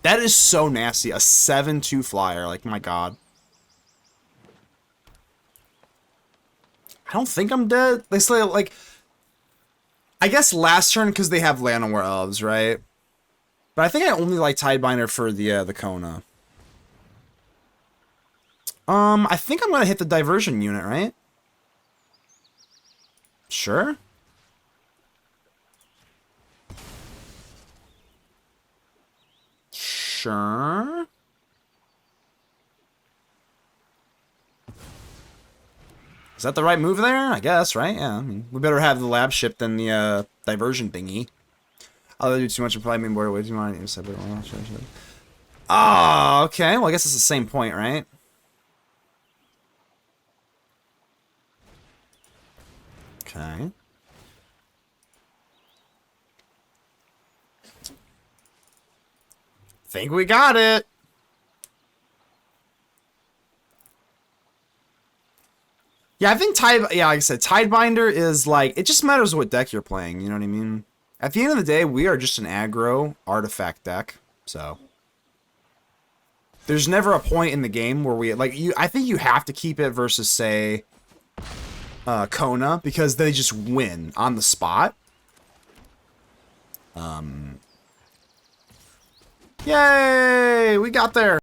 That is so nasty. A 7-2 flyer. Like, my god. I don't think I'm dead. They say, like... I guess last turn because they have Llanowar Elves, right? But I think I only like Tidebinder for the Kona. I think I'm gonna hit the Diversion Unit, right? Sure. Sure. Is that the right move there? I guess, right? Yeah, I mean, we better have the Labship than the diversion thingy. I'll do too much and probably main board way too much. Oh, okay. Well, I guess it's the same point, right? Okay. Think we got it. Yeah, I think like I said, Tidebinder is like, it just matters what deck you're playing, you know what I mean? At the end of the day, we are just an aggro artifact deck, so. There's never a point in the game where we, like, I think you have to keep it versus, say, Kona, because they just win on the spot. Yay! We got there!